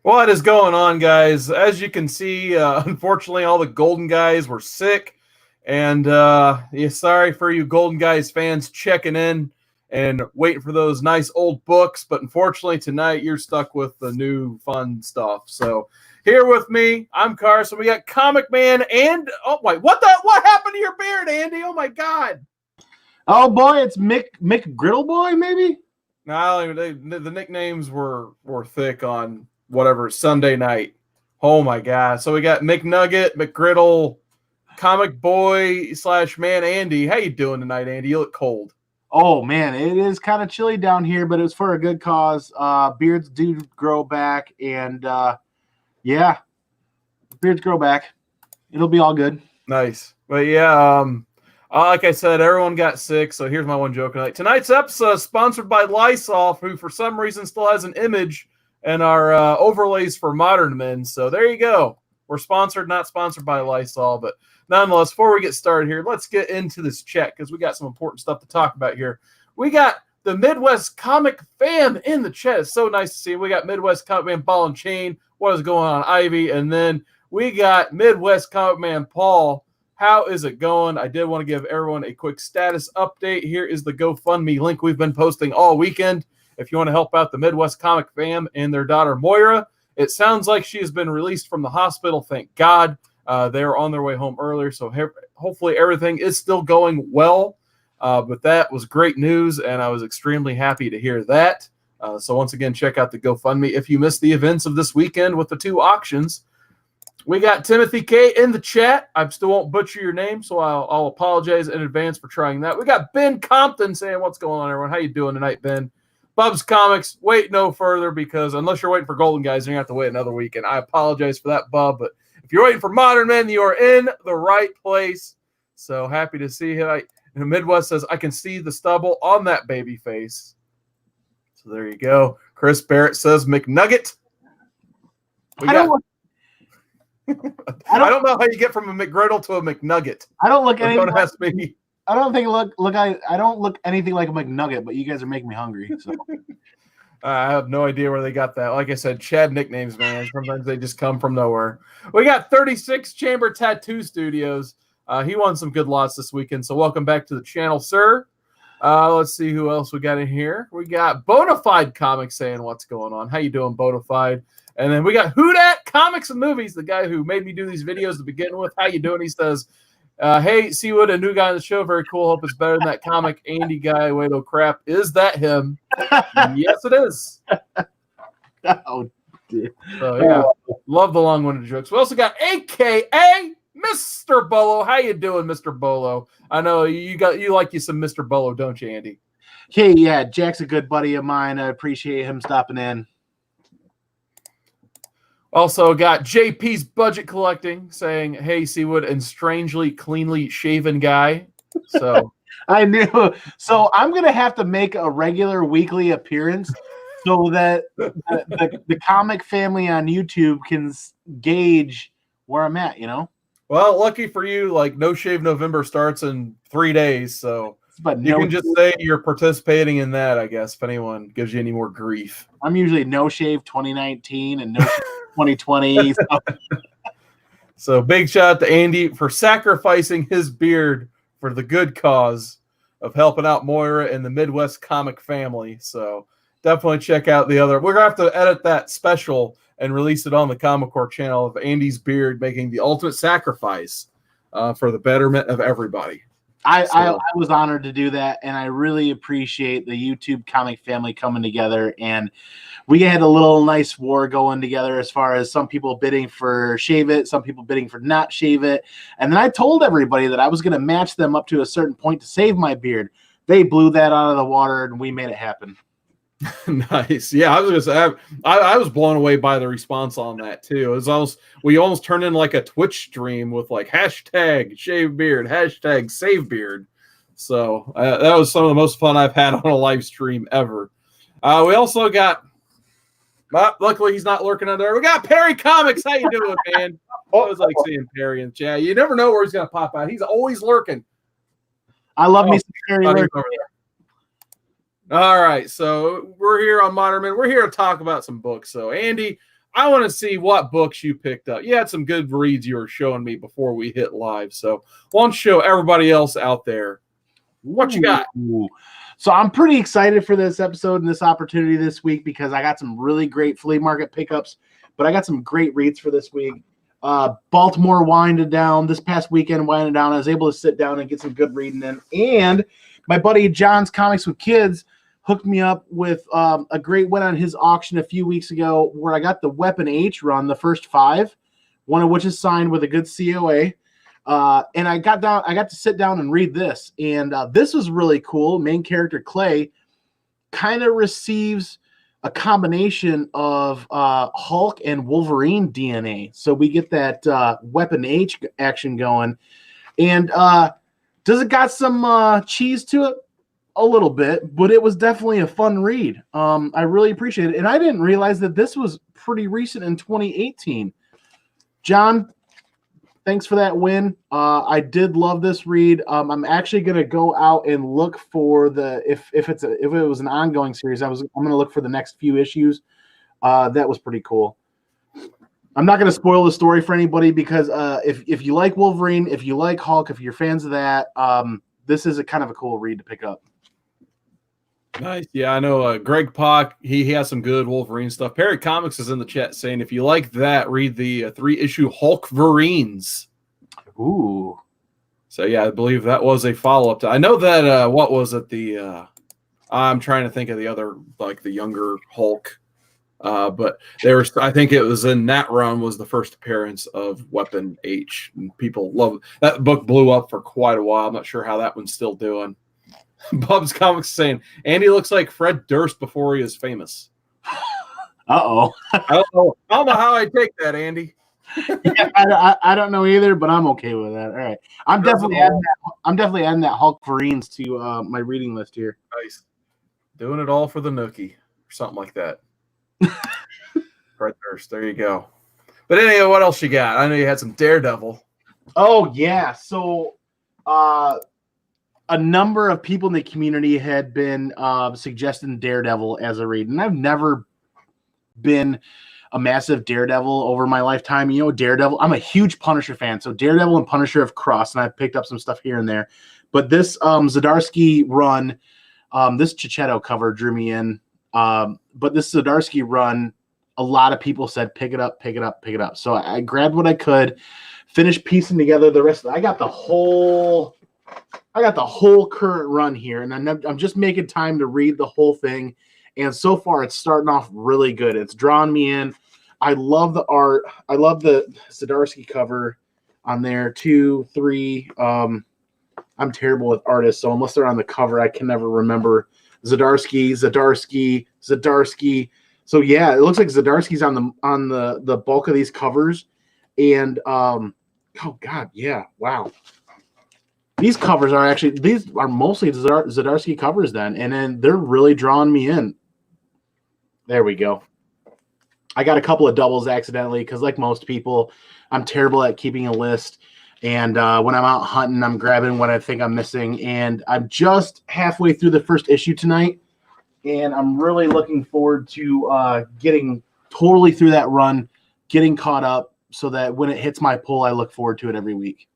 What is going on, guys? As you can see, unfortunately, all the Golden Guys were sick. And yeah, sorry for you Golden Guys fans checking in and waiting for those nice old books. But unfortunately, tonight you're stuck with the new fun stuff. So here with me, I'm Carson. We got Comic Man and wait, what happened to your beard, Andy? Oh my God! Oh boy, it's Mick Griddle Boy, maybe. No, the nicknames were thick on whatever Sunday night. Oh my God! So we got McNugget, McGriddle, Comic Boy / Man Andy. How you doing tonight, Andy? You look cold. Oh man, it is kind of chilly down here, but it was for a good cause. Beards do grow back, and yeah, beards grow back. It'll be all good. Nice, but yeah, like I said, everyone got sick. So here's my one joke tonight. Tonight's episode is sponsored by Lysol, who for some reason still has an image and our overlays for modern men. So there you go. We're sponsored, not sponsored by Lysol, but nonetheless, before we get started here, let's get into this chat because we got some important stuff to talk about here. We got the Midwest Comic Fam in the chat. It's so nice to see. We got Midwest Comic Man Ball and Chain. What is going on, Ivy? And then we got Midwest Comic Man Paul. How is it going? I did want to give everyone a quick status update. Here is the GoFundMe link we've been posting all weekend. If you want to help out the Midwest Comic Fam and their daughter Moira, it sounds like she has been released from the hospital. Thank God. They were on their way home earlier, so hopefully everything is still going well. But that was great news, and I was extremely happy to hear that. So once again, check out the GoFundMe if you missed the events of this weekend with the two auctions. We got Timothy K in the chat. I still won't butcher your name, so I'll apologize in advance for trying that. We got Ben Compton saying, what's going on, everyone? How you doing tonight, Ben? Bub's Comics, wait no further, because unless you're waiting for Golden Guys, you're going to have to wait another week, and I apologize for that, Bub, but if you're waiting for Modern Men, you are in the right place. So happy to see him. And the Midwest says, I can see the stubble on that baby face. So there you go. Chris Barrett says, McNugget. I don't know how you get from a McGriddle to a McNugget. I don't look anything. Don't ask me. I don't look anything like a McNugget, but you guys are making me hungry. So. I have no idea where they got that. Like I said, Chad nicknames, man. Sometimes they just come from nowhere. We got 36 Chamber Tattoo Studios. He won some good lots this weekend, so welcome back to the channel, sir. Let's see who else we got in here. We got Bonafide Comics saying what's going on. How you doing, Bonafide? And then we got Whodat Comics and Movies, the guy who made me do these videos to begin with. How you doing? He says, hey, Seawood, a new guy on the show. Very cool. Hope it's better than that comic Andy guy. Wait, oh crap. Is that him? Yes, it is. Oh, dear. So, yeah, love the long-winded jokes. We also got AKA Mr. Bolo. How you doing, Mr. Bolo? I know you like you some Mr. Bolo, don't you, Andy? Hey, yeah, Jack's a good buddy of mine. I appreciate him stopping in. Also got JP's Budget Collecting saying, hey, Seawood, and strangely cleanly shaven guy. So I knew. So I'm going to have to make a regular weekly appearance so that the comic family on YouTube can gauge where I'm at, you know? Well, lucky for you, like No Shave November starts in 3 days. So but you can just say you're participating in that, I guess, if anyone gives you any more grief. I'm usually No Shave 2019 and No Shave 2020. So big shout out to Andy for sacrificing his beard for the good cause of helping out Moira and the Midwest Comic family. So definitely check out the other. We're going to have to edit that special and release it on the Comic Core channel of Andy's beard making the ultimate sacrifice for the betterment of everybody. I was honored to do that, and I really appreciate the YouTube comic family coming together. And we had a little nice war going together as far as some people bidding for shave it, some people bidding for not shave it. And then I told everybody that I was going to match them up to a certain point to save my beard. They blew that out of the water, and we made it happen. Nice. Yeah, I was gonna say I was blown away by the response on that too. It was we almost turned in like a Twitch stream with like hashtag shave beard, hashtag save beard. So that was some of the most fun I've had on a live stream ever. We also got, luckily he's not lurking under there. We got Perry Comics. How you doing, man? I always like seeing Perry in the chat. You never know where he's gonna pop out. He's always lurking. I love me some Perry lurking. All right, so we're here on Modern Men. We're here to talk about some books. So, Andy, I want to see what books you picked up. You had some good reads you were showing me before we hit live. So why don't you show everybody else out there what you got? Ooh. So I'm pretty excited for this episode and this opportunity this week because I got some really great flea market pickups, but I got some great reads for this week. Baltimore winded down this past weekend. Winded down, I was able to sit down and get some good reading in. And my buddy John's Comics with Kids hooked me up with a great win on his auction a few weeks ago, where I got the Weapon H run, the first 5, one of which is signed with a good COA. And I got to sit down and read this, and this was really cool. Main character Clay kind of receives a combination of Hulk and Wolverine DNA, so we get that Weapon H action going. And does it got some cheese to it? A little bit, but it was definitely a fun read. I really appreciate it, and I didn't realize that this was pretty recent in 2018. John, thanks for that win. I did love this read. I'm actually going to go out and look for if it was an ongoing series. I'm going to look for the next few issues. That was pretty cool. I'm not going to spoil the story for anybody because if you like Wolverine, if you like Hulk, if you're fans of that, this is a kind of a cool read to pick up. Nice. Yeah, I know Greg Pock, he has some good Wolverine stuff. Perry Comics is in the chat saying, if you like that, read the 3-issue Hulk Verines. Ooh. So, yeah, I believe that was a follow-up to. I know that, what was it? I'm trying to think of the other, like the younger Hulk. But I think it was in that run was the first appearance of Weapon H. And people love that book, blew up for quite a while. I'm not sure how that one's still doing. Bub's Comics saying Andy looks like Fred Durst before he is famous. Uh-oh. I don't know how I take that, Andy. Yeah, I don't know either, but I'm okay with that. All right, I'm definitely adding that Hulk Verines to my reading list here. Nice, doing it all for the nookie or something like that. Fred Durst, there you go. But anyway, what else you got? I know you had some Daredevil. Oh yeah, so a number of people in the community had been suggesting Daredevil as a read, and I've never been a massive Daredevil over my lifetime. You know, Daredevil, I'm a huge Punisher fan, so Daredevil and Punisher have crossed, and I've picked up some stuff here and there. But this Zdarsky run, this Chichetto cover drew me in. But this Zdarsky run, a lot of people said, pick it up, pick it up, pick it up. So I grabbed what I could, finished piecing together the rest. I got the whole current run here, and I'm just making time to read the whole thing. And so far, it's starting off really good. It's drawn me in. I love the art. I love the Zdarsky cover on there. 2, 3. I'm terrible with artists, so unless they're on the cover, I can never remember. Zdarsky. So yeah, it looks like Zdarsky's on the bulk of these covers. And oh god, yeah, wow. These covers are mostly Zdarsky covers then, and then they're really drawing me in. There we go. I got a couple of doubles accidentally because, like most people, I'm terrible at keeping a list. And when I'm out hunting, I'm grabbing what I think I'm missing. And I'm just halfway through the first issue tonight, and I'm really looking forward to getting totally through that run, getting caught up, so that when it hits my pull, I look forward to it every week.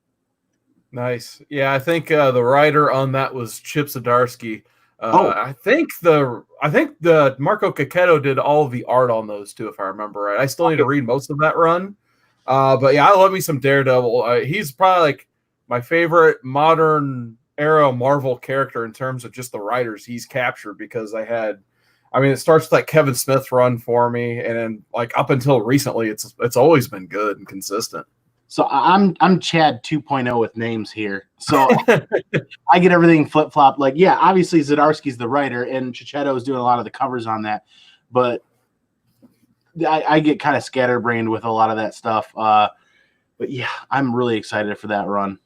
Nice. Yeah, I think the writer on that was Chip Zdarsky. I think the Marco Cacchetto did all of the art on those too, if I remember right. I still need to read most of that run. But yeah, I love me some Daredevil. He's probably like my favorite modern era Marvel character in terms of just the writers he's captured, because it starts with like Kevin Smith run for me, and then like up until recently, it's always been good and consistent. So I'm Chad 2.0 with names here. So I get everything flip-flop. Like, yeah, obviously Zdarsky's the writer, and Chichetto's doing a lot of the covers on that. But I get kind of scatterbrained with a lot of that stuff. But yeah, I'm really excited for that run.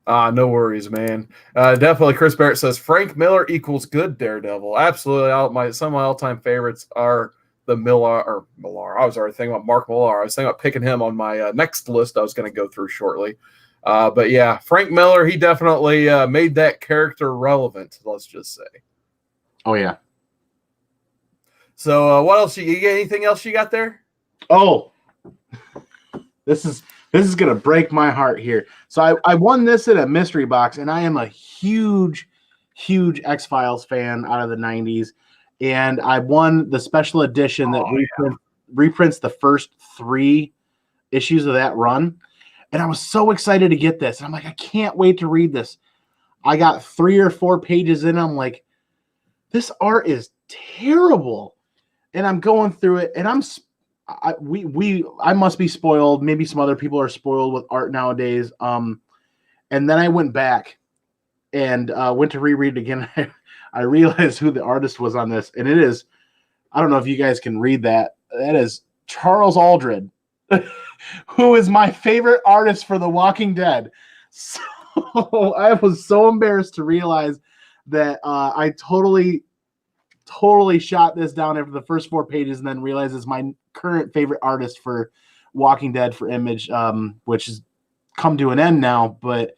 No worries, man. Definitely, Chris Barrett says Frank Miller equals good Daredevil. Absolutely. Some of my all-time favorites are the Millar. I was already thinking about Mark Millar. I was thinking about picking him on my next list I was going to go through shortly. But yeah, Frank Miller, he definitely made that character relevant, let's just say. Oh, yeah. So what else? You got anything else you got there? Oh, this is gonna break my heart here. So I won this in a mystery box, and I am a huge X-Files fan out of the 90s. And I won the special edition that reprints the first 3 issues of that run. And I was so excited to get this. And I'm like, I can't wait to read this. I got 3 or 4 pages in. I'm like, this art is terrible. And I'm going through it, and I must be spoiled. Maybe some other people are spoiled with art nowadays. And then I went back and went to reread it again. I realized who the artist was on this, and it is, I don't know if you guys can read that. That is Charles Aldred, who is my favorite artist for The Walking Dead. So I was so embarrassed to realize that I totally shot this down after the first 4 pages, and then realized it's my current favorite artist for Walking Dead for Image, which has come to an end now. But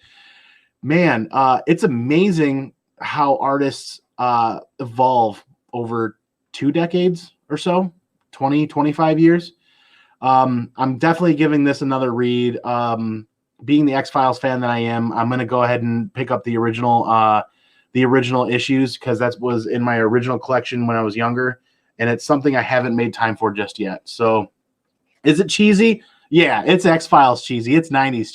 man, it's amazing how artists evolve over 2 decades or so, 20, 25 years. I'm definitely giving this another read. Being the X-Files fan that I am, I'm going to go ahead and pick up the original issues, because that was in my original collection when I was younger, and it's something I haven't made time for just yet. So is it cheesy? Yeah, it's X-Files cheesy. It's 90s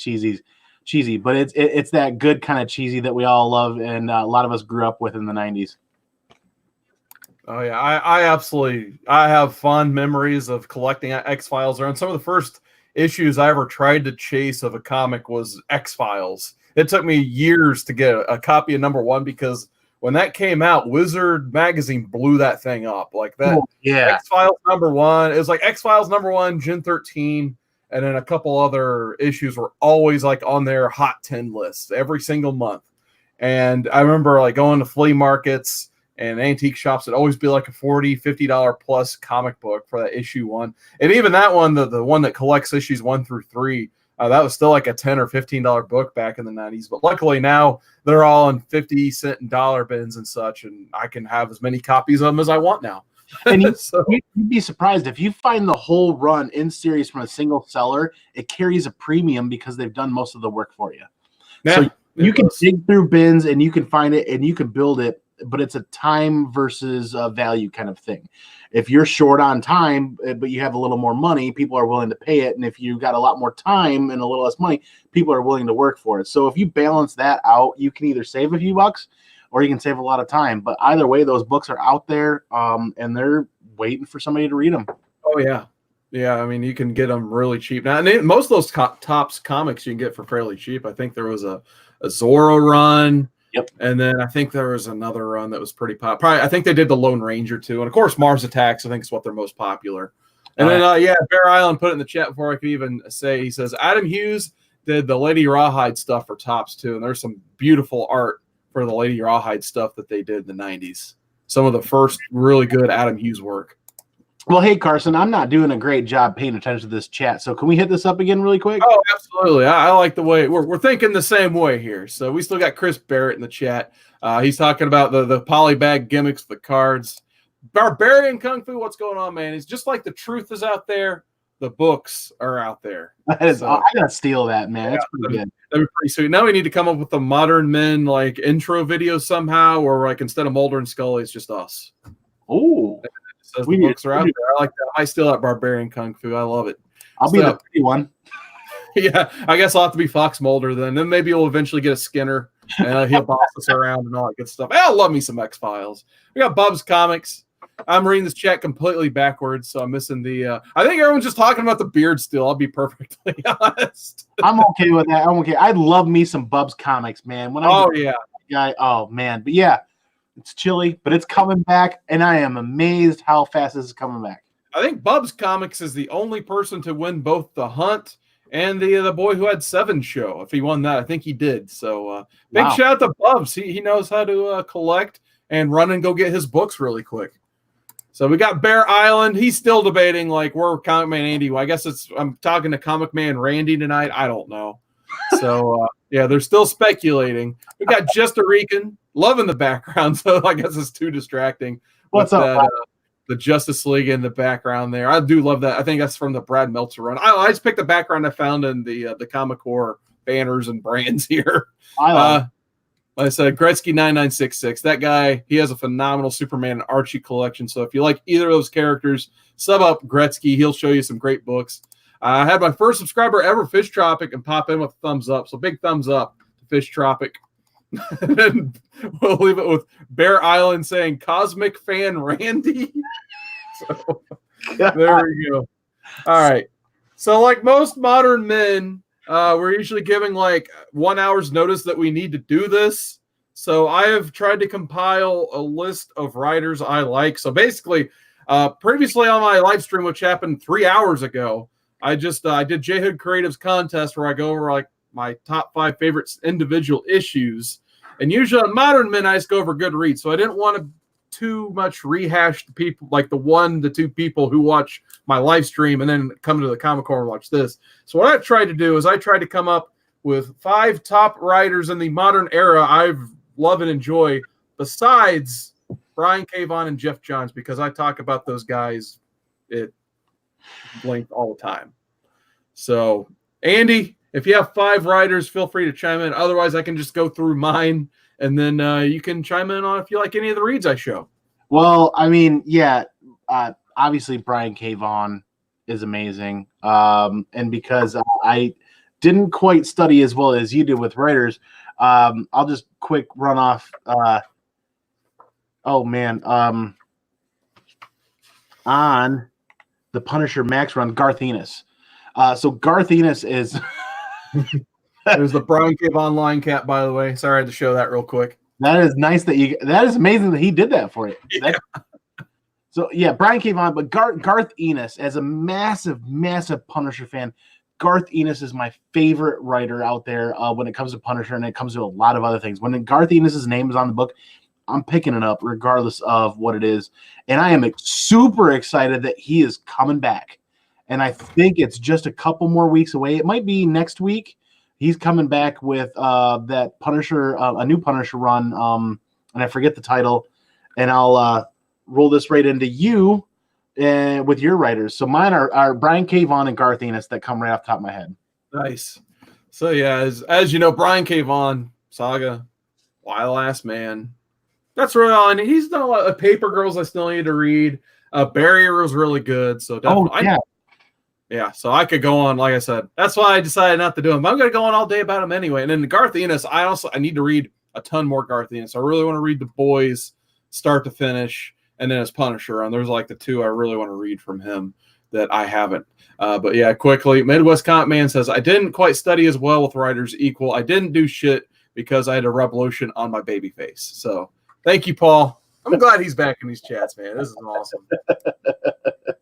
cheesy, but it's that good kind of cheesy that we all love, and a lot of us grew up with in the 90s. Oh yeah, I have fond memories of collecting X-Files. And some of the first issues I ever tried to chase of a comic was X-Files. It took me years to get a copy of #1, because when that came out, Wizard magazine blew that thing up. Like that. Oh, yeah. X-Files #1. It was like X-Files #1, Gen 13, and then a couple other issues were always like on their hot 10 lists every single month. And I remember like going to flea markets and antique shops. It'd always be like a $40, $50 plus comic book for that issue 1. And even that one, the one that collects issues 1 through 3, that was still like a $10 or $15 book back in the 90s. But luckily now they're all in 50-cent and dollar bins and such, and I can have as many copies of them as I want now. And you'd be surprised if you find the whole run in series from a single seller, it carries a premium because they've done most of the work for you. Yeah, so you can dig through bins and you can find it and you can build it, but it's a time versus value kind of thing. If you're short on time, but you have a little more money, people are willing to pay it. And if you got a lot more time and a little less money, people are willing to work for it. So if you balance that out, you can either save a few bucks or you can save a lot of time. But either way, those books are out there, and they're waiting for somebody to read them. Oh, yeah. Yeah, I mean, you can get them really cheap. Now, and most of those Topps comics you can get for fairly cheap. I think there was a Zorro run. Yep. And then I think there was another run that was pretty popular. I think they did the Lone Ranger too. And of course, Mars Attacks, I think, is what they're most popular. And then, Bear Island put it in the chat before I could even say, he says, Adam Hughes did the Lady Rawhide stuff for Topps too. And there's some beautiful art for the Lady Rawhide stuff that they did in the 90s. Some of the first really good Adam Hughes work. Well, hey, Carson, I'm not doing a great job paying attention to this chat, so can we hit this up again really quick? Oh, absolutely. I like the way we're thinking the same way here. So we still got Chris Barrett in the chat. He's talking about the polybag gimmicks, the cards. Barbarian Kung Fu, what's going on, man? It's just like the truth is out there, the books are out there. I gotta steal that, man. That's pretty good. That'd be pretty sweet. Now we need to come up with the Modern Men like intro video somehow, or like instead of Mulder and Scully, it's just us. Oh. Says the books are out there. I like that. I still like Barbarian Kung Fu. I love it. I'll be the pretty one. Yeah, I guess I'll have to be Fox Mulder then. Then maybe we'll eventually get a Skinner, and he'll boss us around and all that good stuff. I love me some X-Files. We got Bub's Comics. I'm reading this chat completely backwards, so I'm missing the I think everyone's just talking about the beard still. I'll be perfectly honest. I'm okay with that. I'm okay. I love me some Bub's Comics, man. Oh, man. But yeah. It's chilly, but it's coming back, and I am amazed how fast this is coming back. I think Bub's Comics is the only person to win both the Hunt and the Boy Who Had 7 show. If he won that, I think he did. So big shout out to Bubs. He knows how to collect and run and go get his books really quick. So we got Bear Island. He's still debating, like, where Comic Man Andy. I guess I'm talking to Comic Man Randy tonight. I don't know. So, they're still speculating. We got Just a Rican. Love in the background, so I guess it's too distracting. What's up? the Justice League in the background there. I do love that. I think that's from the Brad Meltzer run. I just picked the background I found in the Comic Core banners and brands here. I love it. Like I said, Gretzky 9966. That guy, he has a phenomenal Superman and Archie collection. So if you like either of those characters, sub up Gretzky. He'll show you some great books. I had my first subscriber ever, Fish Tropic, and pop in with a thumbs up. So big thumbs up to Fish Tropic. And then we'll leave it with Bear Island saying Cosmic Fan Randy. So there we go. All right. So like most modern men, we're usually giving like 1 hour's notice that we need to do this. So I have tried to compile a list of writers I like. So basically, previously on my live stream, which happened 3 hours ago, I did J-Hood Creatives contest where I go over like my top 5 favorite individual issues. And usually on Modern Men, I just go over good reads. So I didn't want to too much rehash the people, like the 1 to 2 people who watch my live stream and then come to the Comic Con and watch this. So what I tried to do is I tried to come up with 5 top writers in the modern era I love and enjoy, besides Brian K. Vaughan and Jeff Johns, because I talk about those guys at length all the time. So Andy, if you have 5 writers, feel free to chime in. Otherwise, I can just go through mine, and then you can chime in on if you like any of the reads I show. Well, I mean, yeah, obviously Brian K. Vaughan is amazing. And because I didn't quite study as well as you did with writers, I'll just quick run off. On the Punisher Max run, Garth Ennis. So Garth Ennis is... There's the Brian K. Vaughan line cap, by the way. Sorry, I had to show that real quick. That is nice that is amazing that he did that for you. Yeah. So yeah, Brian K. Vaughan, but Garth Ennis, as a massive, massive Punisher fan, Garth Ennis is my favorite writer out there when it comes to Punisher, and it comes to a lot of other things. When Garth Ennis's name is on the book, I'm picking it up regardless of what it is. And I am super excited that he is coming back. And I think it's just a couple more weeks away. It might be next week. He's coming back with that Punisher, a new Punisher run, and I forget the title. And I'll roll this right into you with your writers. So mine are Brian K. Vaughan and Garth Ennis that come right off the top of my head. Nice. So yeah, as you know, Brian K. Vaughan, Saga, Wild Last Man. That's really all I need. He's done a lot of Paper Girls I still need to read. Barrier was really good. So definitely. Oh, yeah. Yeah, so I could go on, like I said. That's why I decided not to do him. But I'm going to go on all day about him anyway. And then the Garth Ennis, I need to read a ton more Garth Ennis. I really want to read The Boys start to finish, and then his Punisher. And there's like the 2 I really want to read from him that I haven't. But yeah, quickly, Midwest Comic Man says, I didn't quite study as well with Writers Equal. I didn't do shit because I had a rub lotion on my baby face. So thank you, Paul. I'm glad he's back in these chats, man. This is awesome.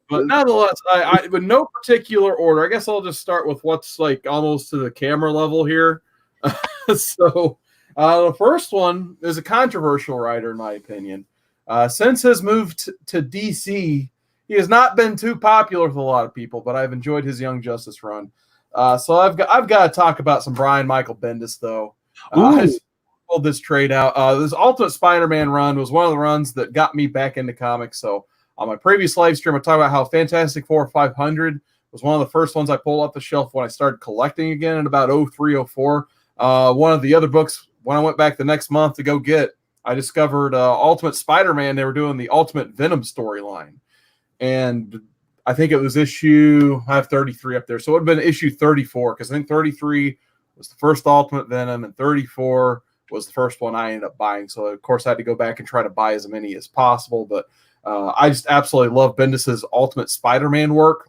But nonetheless, I with no particular order, I guess I'll just start with what's like almost to the camera level here. So the first one is a controversial writer, in my opinion. Since his move to DC, he has not been too popular with a lot of people, but I've enjoyed his Young Justice run. So I've got to talk about some Brian Michael Bendis, though. I pulled this trade out. This Ultimate Spider-Man run was one of the runs that got me back into comics. So on my previous live stream, I talked about how Fantastic Four 500 was one of the first ones I pulled off the shelf when I started collecting again in about 03, 04. One of the other books, when I went back the next month to go get, I discovered Ultimate Spider-Man. They were doing the Ultimate Venom storyline. And I think it was issue, I have 33 up there. So it would have been issue 34, because I think 33 was the first Ultimate Venom, and 34 was the first one I ended up buying. So, of course, I had to go back and try to buy as many as possible. But I just absolutely love Bendis's Ultimate Spider-Man work.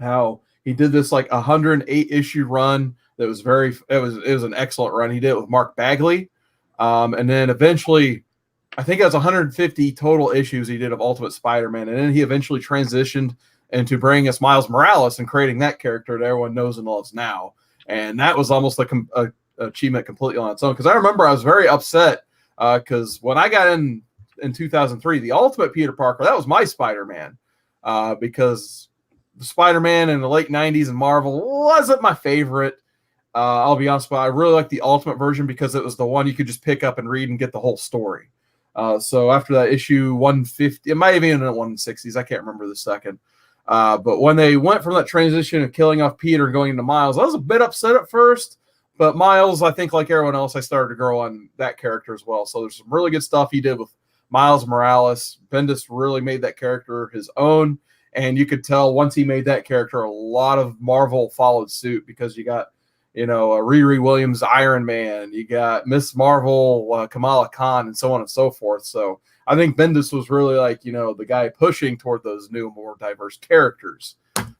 How he did this like 108 issue run that was it was an excellent run. He did it with Mark Bagley. And then eventually, I think it was 150 total issues he did of Ultimate Spider-Man. And then he eventually transitioned into bringing us Miles Morales and creating that character that everyone knows and loves now. And that was almost like a achievement completely on its own, because I remember I was very upset because when I got in 2003, the Ultimate Peter Parker, that was my Spider-Man, because the Spider-Man in the late 90s and Marvel wasn't my favorite. I'll be honest, but I really liked the Ultimate version because it was the one you could just pick up and read and get the whole story. So after that issue 150, it might have been in the 160s. I can't remember the second. But when they went from that transition of killing off Peter and going into Miles, I was a bit upset at first. But Miles, I think like everyone else, I started to grow on that character as well. So there's some really good stuff he did with Miles Morales. Bendis really made that character his own. And you could tell once he made that character, a lot of Marvel followed suit because you got, Riri Williams, Iron Man, you got Miss Marvel, Kamala Khan, and so on and so forth. So I think Bendis was really like, the guy pushing toward those new, more diverse characters.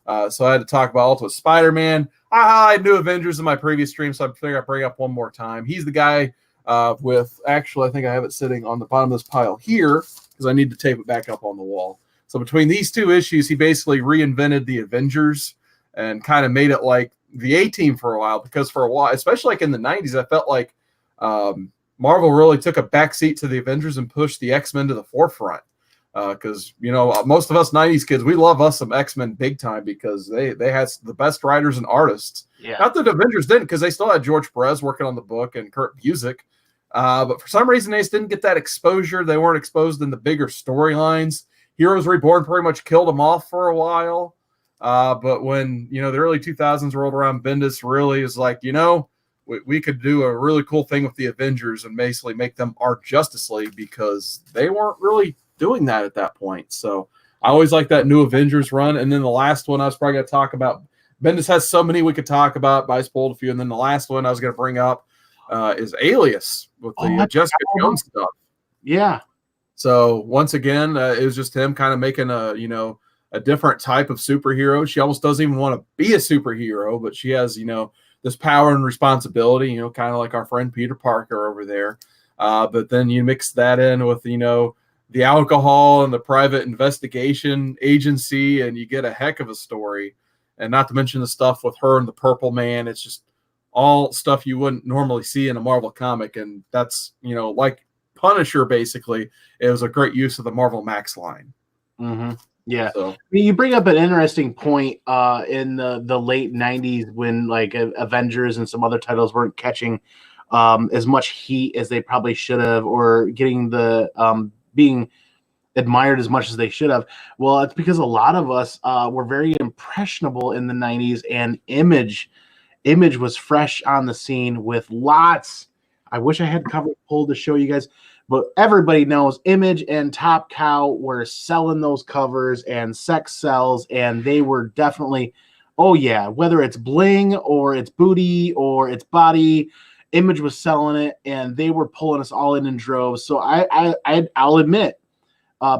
So I had to talk about Ultimate Spider-Man. I had New Avengers in my previous stream, so I figured I'd bring up one more time. He's the guy actually, I think I have it sitting on the bottom of this pile here because I need to tape it back up on the wall. So between these two issues, he basically reinvented the Avengers and kind of made it like the A-Team for a while, because for a while, especially like in the 90s, I felt like Marvel really took a backseat to the Avengers and pushed the X-Men to the forefront. Because, most of us 90s kids, we love us some X-Men big time because they had the best writers and artists. Yeah. Not that the Avengers didn't, because they still had George Perez working on the book and Kurt Busiek. But for some reason, they just didn't get that exposure. They weren't exposed in the bigger storylines. Heroes Reborn pretty much killed them off for a while. But when, the early 2000s rolled around, Bendis really is like, we could do a really cool thing with the Avengers and basically make them our Justice League, because they weren't really doing that at that point. So I always like that New Avengers run. And then the last one I was probably going to talk about, Bendis has so many we could talk about, but I spoiled a few. And then the last one I was going to bring up is Alias with the Jessica Jones stuff. Yeah. So once again, it was just him kind of making a different type of superhero. She almost doesn't even want to be a superhero, but she has, this power and responsibility, kind of like our friend Peter Parker over there. But then you mix that in with, the alcohol and the private investigation agency, and you get a heck of a story. And not to mention the stuff with her and the Purple Man. It's just all stuff you wouldn't normally see in a Marvel comic. And that's, like Punisher, basically, it was a great use of the Marvel Max line. Mm-hmm. Yeah. So you bring up an interesting point in the late 90s when like Avengers and some other titles weren't catching as much heat as they probably should have, or getting the being admired as much as they should have. Well, it's because a lot of us were very impressionable in the 90s, and Image was fresh on the scene with lots. I wish I had cover pulled to show you guys, but everybody knows Image and Top Cow were selling those covers, and sex sells, and they were definitely, oh yeah, whether it's bling or it's booty or it's body, Image was selling it, and they were pulling us all in droves. So I'll admit,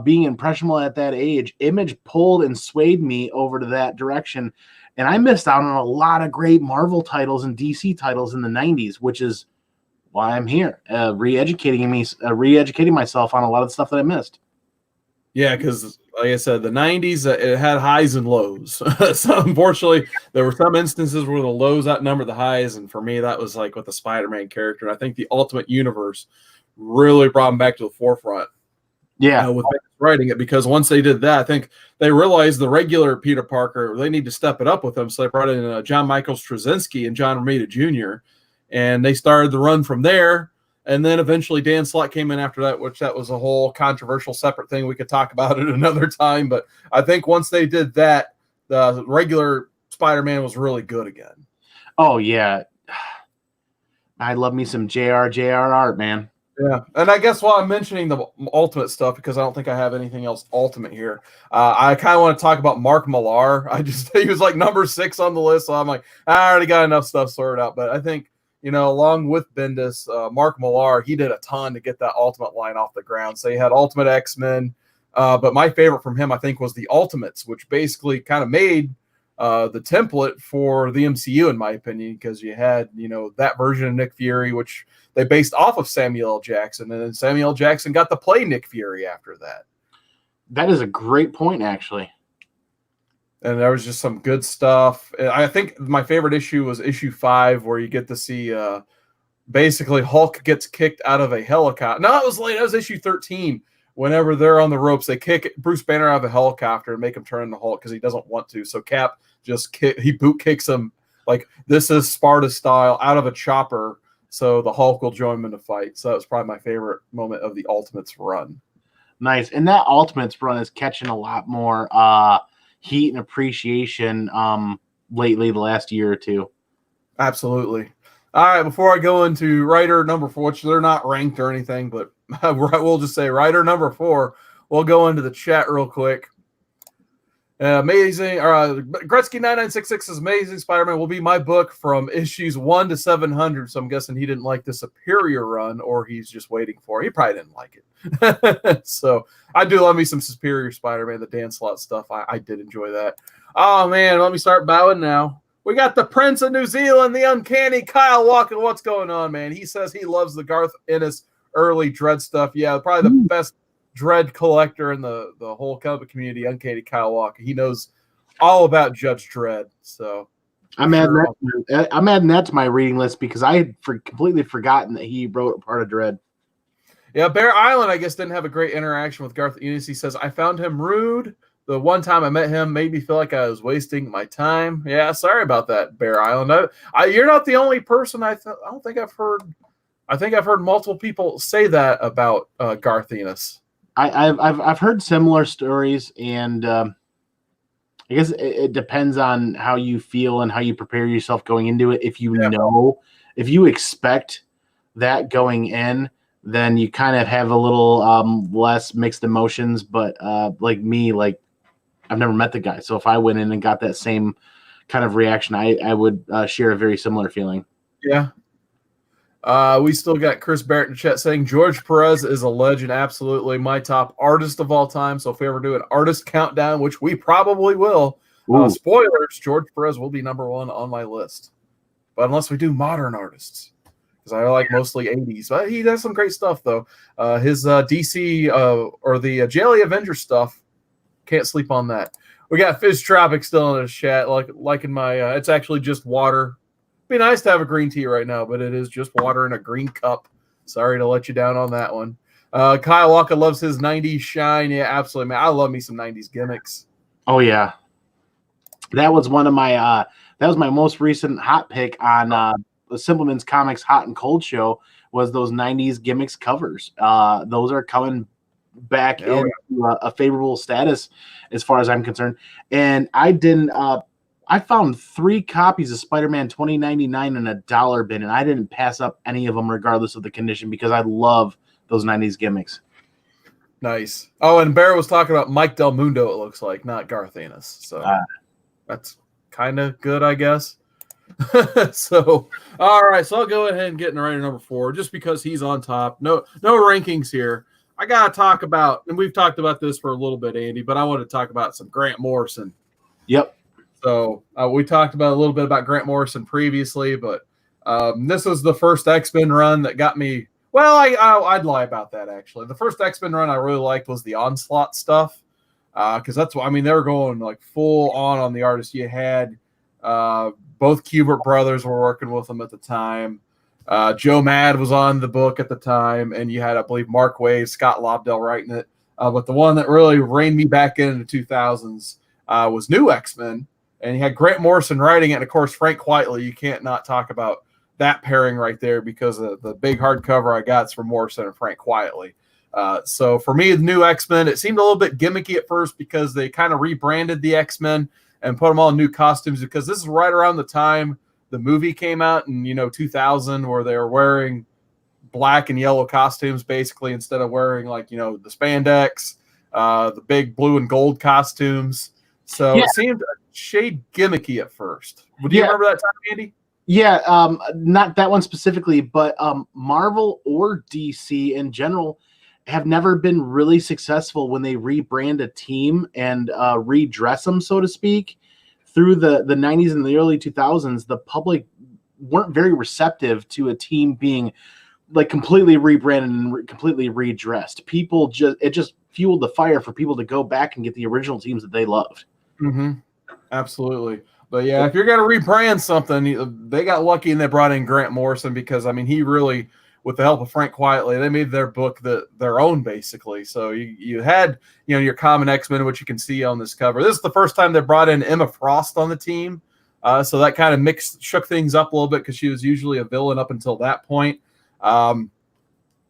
being impressionable at that age, Image pulled and swayed me over to that direction, and I missed out on a lot of great Marvel titles and DC titles in the 90s, which is why I'm here, re-educating myself on a lot of the stuff that I missed. Yeah, because like I said, the 90s, it had highs and lows. So unfortunately, there were some instances where the lows outnumbered the highs, and for me, that was like with the Spider-Man character. And I think the Ultimate Universe really brought him back to the forefront. Yeah, with writing it, because once they did that, I think they realized the regular Peter Parker, they need to step it up with him. So they brought in John Michael Straczynski and John Romita Jr., and they started the run from there. And then eventually Dan Slott came in after that, which that was a whole controversial separate thing. We could talk about it another time. But I think once they did that, the regular Spider-Man was really good again. Oh, yeah. I love me some JR art, man. Yeah. And I guess while I'm mentioning the Ultimate stuff, because I don't think I have anything else Ultimate here, I kind of want to talk about Mark Millar. He was like number 6 on the list. So I'm like, I already got enough stuff sorted out. But I think, along with Bendis, Mark Millar, he did a ton to get that Ultimate line off the ground. So he had Ultimate X-Men, but my favorite from him, I think, was the Ultimates, which basically kind of made the template for the MCU, in my opinion, because you had, that version of Nick Fury, which they based off of Samuel L. Jackson, and then Samuel L. Jackson got to play Nick Fury after that. That is a great point, actually. And there was just some good stuff. I think my favorite issue was issue 5, where you get to see basically Hulk gets kicked out of a helicopter. No, it was late. That was issue 13. Whenever they're on the ropes, they kick Bruce Banner out of a helicopter and make him turn into Hulk because he doesn't want to. So Cap just boot kicks him like this is Sparta style out of a chopper. So the Hulk will join him in the fight. So that was probably my favorite moment of the Ultimates run. Nice. And that Ultimates run is catching a lot more heat and appreciation lately, the last year or two. Absolutely. All right, before I go into writer number 4, which they're not ranked or anything, but we'll just say writer number 4, we'll go into the chat real quick. Amazing. Gretzky 9966 is Amazing Spider-Man will be my book from issues 1 to 700. So I'm guessing he didn't like the Superior run, or he's just waiting for it. He probably didn't like it. So I do love me some Superior Spider-Man, the Dan Slott stuff. I did enjoy that. Oh, man, let me start bowing now. We got the Prince of New Zealand, the uncanny Kyle Walker. What's going on, man? He says he loves the Garth Ennis early Dredd stuff. Yeah, probably the best Dredd collector in the whole comic community, uncanny Kyle Walker. He knows all about Judge Dredd. So I'm adding that to my reading list because I had completely forgotten that he wrote a part of Dredd. Yeah, Bear Island, I guess, didn't have a great interaction with Garth Ennis. He says, I found him rude. The one time I met him made me feel like I was wasting my time. Yeah, sorry about that, Bear Island. You're not the only person I don't think I've heard. I think I've heard multiple people say that about Garth Ennis. I've heard similar stories, and I guess it depends on how you feel and how you prepare yourself going into it. If you if you expect that going in, then you kind of have a little less mixed emotions. But like me, like I've never met the guy, so if I went in and got that same kind of reaction, I would share a very similar feeling. Yeah. We still got Chris Barrett in the chat saying George Perez is a legend. Absolutely my top artist of all time. So if we ever do an artist countdown, which we probably will, spoilers, George Perez will be number 1 on my list. But unless we do modern artists, because I like mostly 80s. But he does some great stuff, though. His DC or the Jelly Avenger stuff, can't sleep on that. We got Fizz Tropic still in the chat, like in my, it's actually just water. Be nice to have a green tea right now, but it is just water in a green cup. Sorry to let you down on that one. Kyle Walker loves his 90s shine. Yeah, absolutely, man. I love me some 90s gimmicks. Oh yeah, that was one of my that was my most recent hot pick on the Simpleman's Comics Hot and Cold show. Was those 90s gimmicks covers? Those are coming back into a favorable status as far as I'm concerned. And I didn't. I found 3 copies of Spider-Man 2099 in a dollar bin, and I didn't pass up any of them regardless of the condition because I love those 90s gimmicks. Nice. Oh, and Bear was talking about Mike Del Mundo, it looks like, not Garth Ennis. So that's kind of good, I guess. So, all right. So I'll go ahead and get in writer number 4 just because he's on top. No rankings here. I got to talk about, and we've talked about this for a little bit, Andy, but I want to talk about some Grant Morrison. Yep. So we talked about a little bit about Grant Morrison previously, but this was the first X-Men run that got me. Well, I'd lie about that, actually. The first X-Men run I really liked was the Onslaught stuff because that's what, I mean, they were going like full on the artist. You had both Kubert brothers were working with them at the time. Joe Mad was on the book at the time, and you had, I believe, Mark Waid, Scott Lobdell writing it. But the one that really reined me back into the 2000s was New X-Men. And you had Grant Morrison writing it, and of course Frank Quitely. You can't not talk about that pairing right there because the big hardcover I got is from Morrison and Frank Quitely. So for me, the New X-Men, it seemed a little bit gimmicky at first because they kind of rebranded the X-Men and put them all in new costumes because this is right around the time the movie came out in 2000 where they were wearing black and yellow costumes basically instead of wearing the spandex, the big blue and gold costumes. So it seemed a shade gimmicky at first. Would you remember that time, Andy? Yeah, not that one specifically, but Marvel or DC in general have never been really successful when they rebrand a team and redress them, so to speak. Through the 90s and the early 2000s, the public weren't very receptive to a team being like completely rebranded and completely redressed. It just fueled the fire for people to go back and get the original teams that they loved. Mm-hmm. Absolutely. But yeah, if you're going to rebrand something, they got lucky and they brought in Grant Morrison because, I mean, he really, with the help of Frank Quitely, they made their book their own, basically. So you had, your common X-Men, which you can see on this cover. This is the first time they brought in Emma Frost on the team. So that kind of shook things up a little bit because she was usually a villain up until that point. And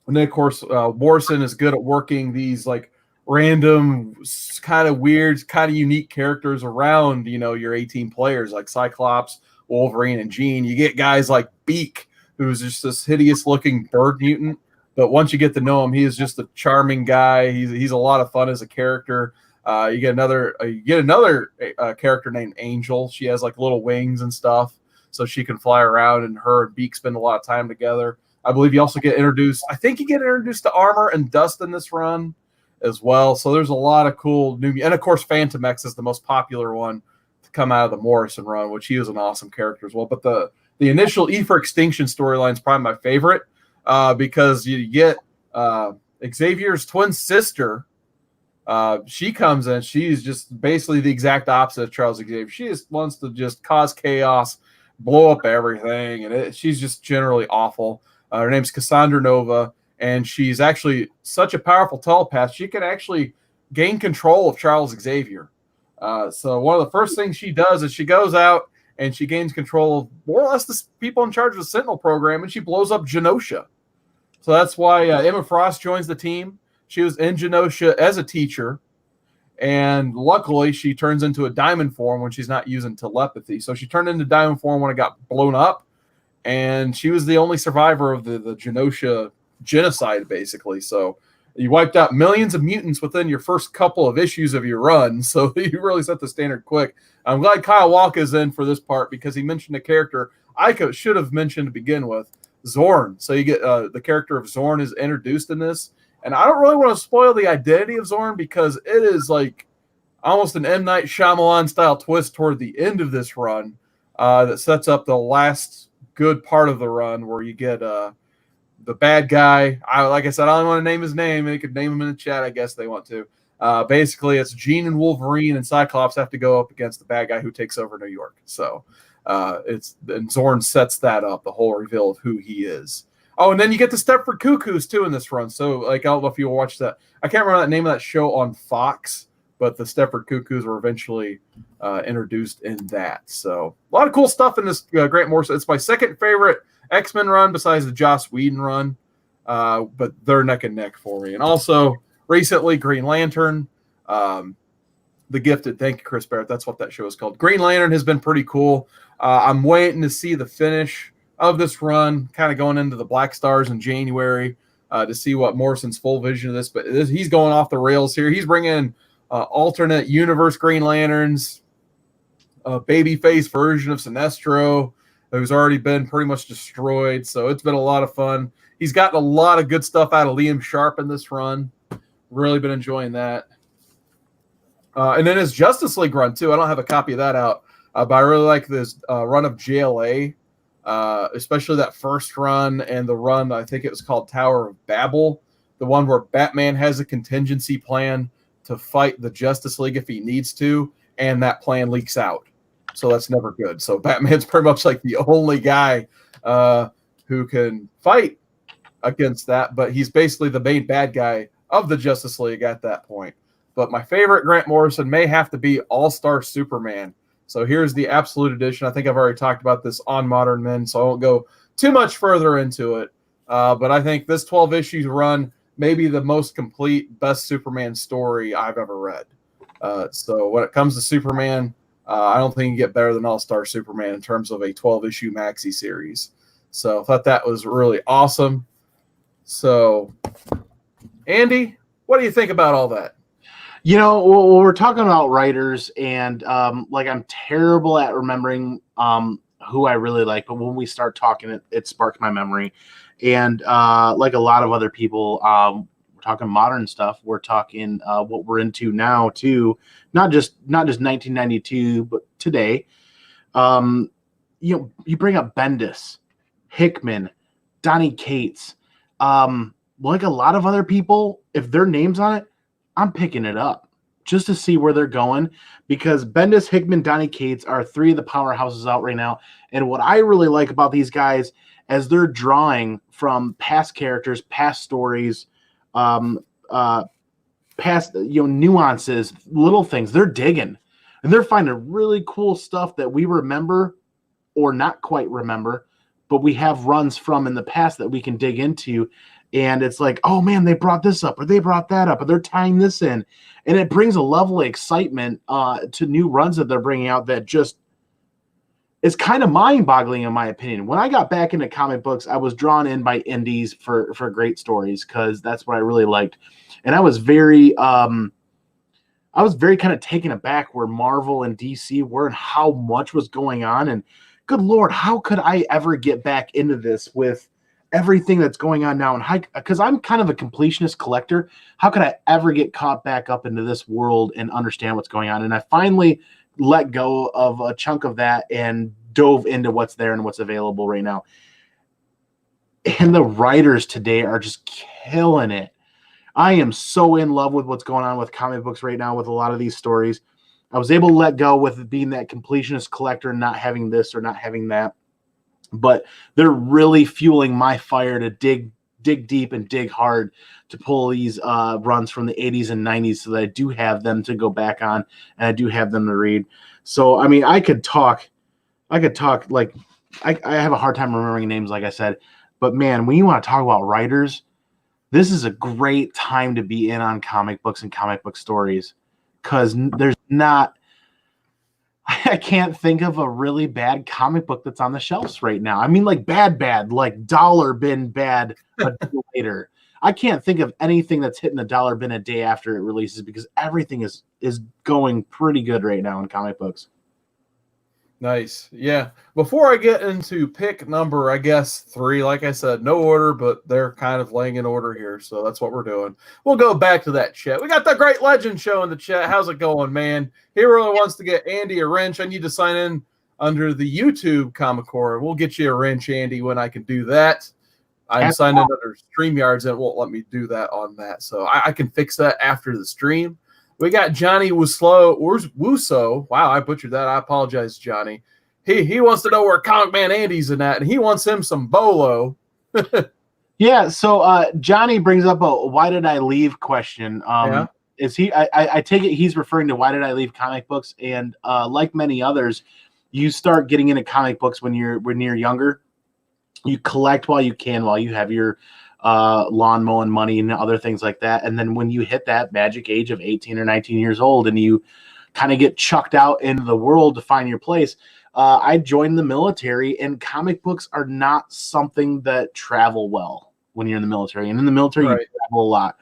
then, of course, Morrison is good at working these like random, kind of weird, kind of unique characters around, your 18 players like Cyclops, Wolverine, and Jean. You get guys like Beak, who's just this hideous-looking bird mutant. But once you get to know him, he is just a charming guy. He's a lot of fun as a character. You get another character named Angel. She has like little wings and stuff, so she can fly around. And her and Beak spend a lot of time together. I believe you also get introduced. I think you get introduced to Armor and Dust in this run as well. So there's a lot of cool new, and of course, Phantom X is the most popular one to come out of the Morrison run, which he was an awesome character as well. But the initial E for Extinction storyline is probably my favorite. Because you get Xavier's twin sister. She comes in. She's just basically the exact opposite of Charles Xavier. She just wants to just cause chaos, blow up everything, and she's just generally awful. Her name's Cassandra Nova, and she's actually such a powerful telepath. She can actually gain control of Charles Xavier. So one of the first things she does is she goes out and she gains control of more or less the people in charge of the Sentinel program, and she blows up Genosha. So that's why Emma Frost joins the team. She was in Genosha as a teacher, and luckily she turns into a diamond form when she's not using telepathy. So she turned into diamond form when it got blown up, and she was the only survivor of the Genosha genocide, basically. So you wiped out millions of mutants within your first couple of issues of your run, so you really set the standard quick. I'm glad Kyle Walker's in for this part because he mentioned a character I should have mentioned to begin with, Zorn. So you get the character of Zorn is introduced in this, and I don't really want to spoil the identity of Zorn because it is like almost an M. Night Shyamalan style twist toward the end of this run that sets up the last good part of the run where you get the bad guy. Like I said, I don't want to name his name. They could name him in the chat, I guess they want to. Basically, it's Jean and Wolverine and Cyclops have to go up against the bad guy who takes over New York. So and Zorn sets that up, the whole reveal of who he is. Oh, and then you get the Stepford Cuckoos too in this run. So, like, I don't know if you watched that. I can't remember the name of that show on Fox, but the Stepford Cuckoos were eventually introduced in that. So, a lot of cool stuff in this Grant Morrison. It's my second favorite X-Men run besides the Joss Whedon run, but they're neck and neck for me. And also, recently, Green Lantern, The Gifted. Thank you, Chris Barrett. That's what that show is called. Green Lantern has been pretty cool. I'm waiting to see the finish of this run, kind of going into the Black Stars in January to see what Morrison's full vision of this. But he's going off the rails here. He's bringing alternate universe Green Lanterns, a babyface version of Sinestro, who's already been pretty much destroyed. So it's been a lot of fun. He's gotten a lot of good stuff out of Liam Sharp in this run. Really been enjoying that. And then his Justice League run, too. I don't have a copy of that out, but I really like this run of JLA. Especially that first run and the run, I think it was called Tower of Babel, the one where Batman has a contingency plan to fight the Justice League if he needs to, and that plan leaks out. So that's never good. So Batman's pretty much like the only guy who can fight against that, but he's basically the main bad guy of the Justice League at that point. But my favorite Grant Morrison may have to be All-Star Superman. So here's the Absolute Edition. I think I've already talked about this on Modern Men, so I won't go too much further into it. But I think this 12-issue run may be the most complete, best Superman story I've ever read. So when it comes to Superman, I don't think you can get better than All-Star Superman in terms of a 12-issue maxi series. So I thought that was really awesome. So, Andy, what do you think about all that? You know, well, we're talking about writers, and like I'm terrible at remembering who I really like, but when we start talking, it sparks my memory. And like a lot of other people, we're talking modern stuff. We're talking what we're into now too, not just 1992, but today. You know, you bring up Bendis, Hickman, Donny Cates. Like a lot of other people, if their name's on it, I'm picking it up just to see where they're going, because Bendis, Hickman, Donny Cates are three of the powerhouses out right now. And what I really like about these guys, as they're drawing from past characters, past stories, past nuances, little things, they're digging. And they're finding really cool stuff that we remember or not quite remember, but we have runs from in the past that we can dig into. And it's like, oh man, they brought this up or they brought that up or they're tying this in. And it brings a level of excitement to new runs that they're bringing out that just is kind of mind-boggling in my opinion. When I got back into comic books, I was drawn in by indies for great stories because that's what I really liked. And I was very kind of taken aback where Marvel and DC were and how much was going on. And good Lord, how could I ever get back into this with everything that's going on now? And because I'm kind of a completionist collector, how could I ever get caught back up into this world and understand what's going on? And I finally let go of a chunk of that and dove into what's there and what's available right now. And the writers today are just killing it. I am so in love with what's going on with comic books right now with a lot of these stories. I was able to let go with being that completionist collector and not having this or not having that. But they're really fueling my fire to dig deep and dig hard to pull these runs from the 80s and 90s so that I do have them to go back on and I do have them to read. So, I mean, I could talk like I have a hard time remembering names, like I said. But, man, when you want to talk about writers, this is a great time to be in on comic books and comic book stories because there's not – I can't think of a really bad comic book that's on the shelves right now. I mean, like bad, like dollar bin bad a day later. I can't think of anything that's hitting the dollar bin a day after it releases because everything is going pretty good right now in comic books. Nice. Yeah. Before I get into pick number, I guess 3, like I said, no order, but they're kind of laying in order here. So that's what we're doing. We'll go back to that chat. We got the Great Legend Show in the chat. How's it going, man? He really wants to get Andy a wrench. I need to sign in under the YouTube Comic Core. We'll get you a wrench, Andy, when I can do that. I'm signed in under StreamYards and it won't let me do that on that. So I can fix that after the stream. We got Johnny Wuso. Wow, I butchered that. I apologize, Johnny. He wants to know where Comic Man Andy's in at, and he wants him some Bolo. Yeah, so Johnny brings up a why did I leave question. Yeah. Is he? I take it he's referring to why did I leave comic books, and like many others, you start getting into comic books when you're younger. You collect while you can, while you have your lawn mowing money and other things like that. And then when you hit that magic age of 18 or 19 years old and you kind of get chucked out into the world to find your place, I joined the military, and comic books are not something that travel well when you're in the military. And in the military, right, you travel a lot.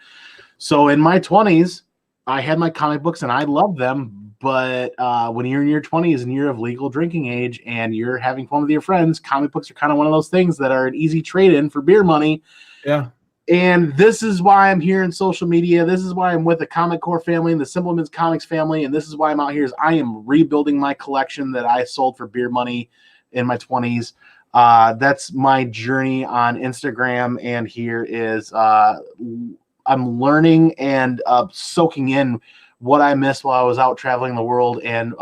So in my 20s, I had my comic books and I loved them. But when you're in your 20s and you're of legal drinking age and you're having fun with your friends, comic books are kind of one of those things that are an easy trade-in for beer money. Yeah. And this is why I'm here in social media. This is why I'm with the Comic Core family and the Simpleman's Comics family. And this is why I'm out here is I am rebuilding my collection that I sold for beer money in my 20s. That's my journey on Instagram. And here is I'm learning and soaking in what I missed while I was out traveling the world and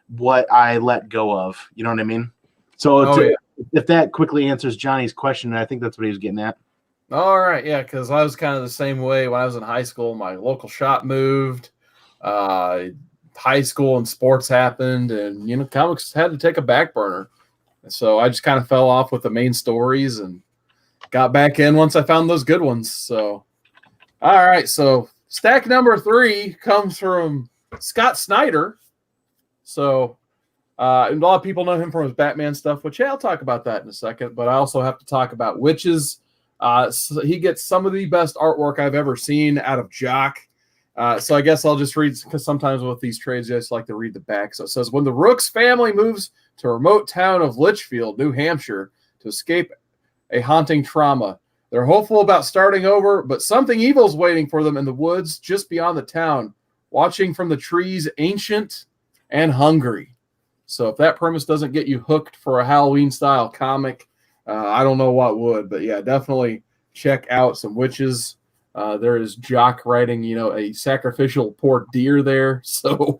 what I let go of. You know what I mean? So if that quickly answers Johnny's question, I think that's what he was getting at. All right, yeah, because I was kind of the same way when I was in high school. My local shop moved, high school and sports happened, and comics had to take a back burner. So I just kind of fell off with the main stories and got back in once I found those good ones. So, all right, so stack number 3 comes from Scott Snyder. So a lot of people know him from his Batman stuff, which I'll talk about that in a second. But I also have to talk about Witches. So he gets some of the best artwork I've ever seen out of Jock. So I guess I'll just read, because sometimes with these trades, I just like to read the back. So it says, when the Rooks family moves to a remote town of Litchfield, New Hampshire, to escape a haunting trauma, they're hopeful about starting over, but something evil is waiting for them in the woods just beyond the town, watching from the trees, ancient and hungry. So if that premise doesn't get you hooked for a Halloween-style comic, I don't know what would. But, yeah, definitely check out some Witches. There is Jock riding, a sacrificial poor deer there. So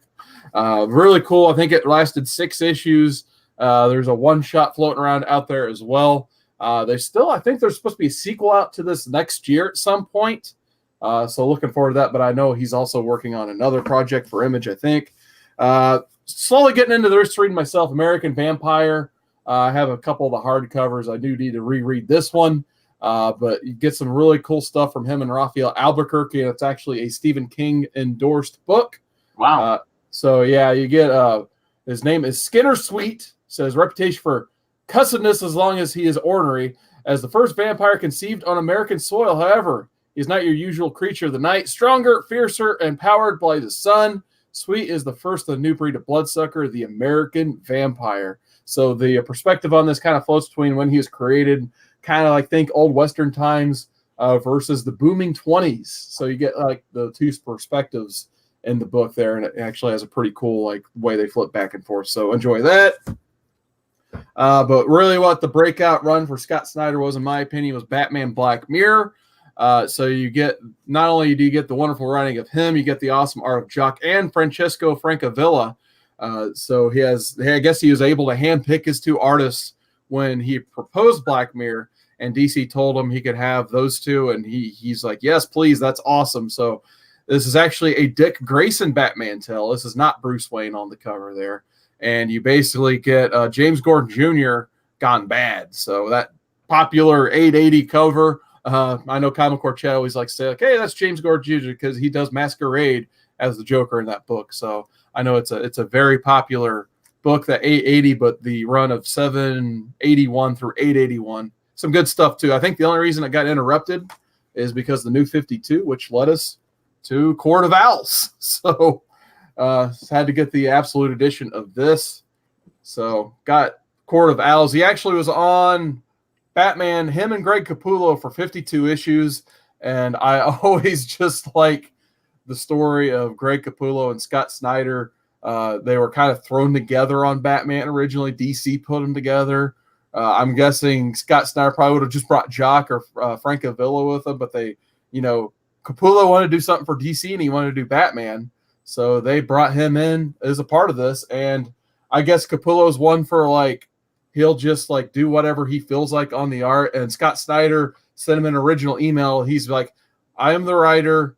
really cool. I think it lasted 6 issues. There's a one-shot floating around out there as well. I think there's supposed to be a sequel out to this next year at some point. So looking forward to that. But I know he's also working on another project for Image, I think. Slowly getting into this, reading myself, American Vampire. I have a couple of the hardcovers. I do need to reread this one. But you get some really cool stuff from him and Raphael Albuquerque, and it's actually a Stephen King endorsed book. Wow. So yeah, you get his name is Skinner Sweet. Says reputation for cussedness as long as he is ornery. As the first vampire conceived on American soil, however, he is not your usual creature of the night. Stronger, fiercer, and powered by the sun. Sweet is the first of the new breed of bloodsucker, the American vampire. So the perspective on this kind of floats between when he was created, kind of like think old Western times versus the booming 20s. So you get like the two perspectives in the book there, and it actually has a pretty cool like way they flip back and forth. So enjoy that. But really what the breakout run for Scott Snyder was, in my opinion, was Batman Black Mirror. So you get, not only do you get the wonderful writing of him, you get the awesome art of Jock and Francesco Francavilla. So I guess he was able to handpick his two artists when he proposed Black Mirror, and DC told him he could have those two, and he's like, yes, please, that's awesome. So this is actually a Dick Grayson Batman tale. This is not Bruce Wayne on the cover there. And you basically get James Gordon Jr. gone bad. So that popular 880 cover, I know Kyle McCorchett always likes to say, like, hey, that's James Gordon Jr. because he does masquerade as the Joker in that book. So I know it's a very popular book, that 880, but the run of 781 through 881. Some good stuff, too. I think the only reason it got interrupted is because the new 52, which led us to Court of Owls. So had to get the absolute edition of this. So got Court of Owls. He actually was on Batman, him and Greg Capullo for 52 issues. And I always just like the story of Greg Capullo and Scott Snyder. They were kind of thrown together on Batman originally. DC put them together. I'm guessing Scott Snyder probably would have just brought Jock or Francavilla with him, but Capullo wanted to do something for DC and he wanted to do Batman. So they brought him in as a part of this. And I guess Capullo's one for like, he'll just like do whatever he feels like on the art. And Scott Snyder sent him an original email. He's like, I am the writer.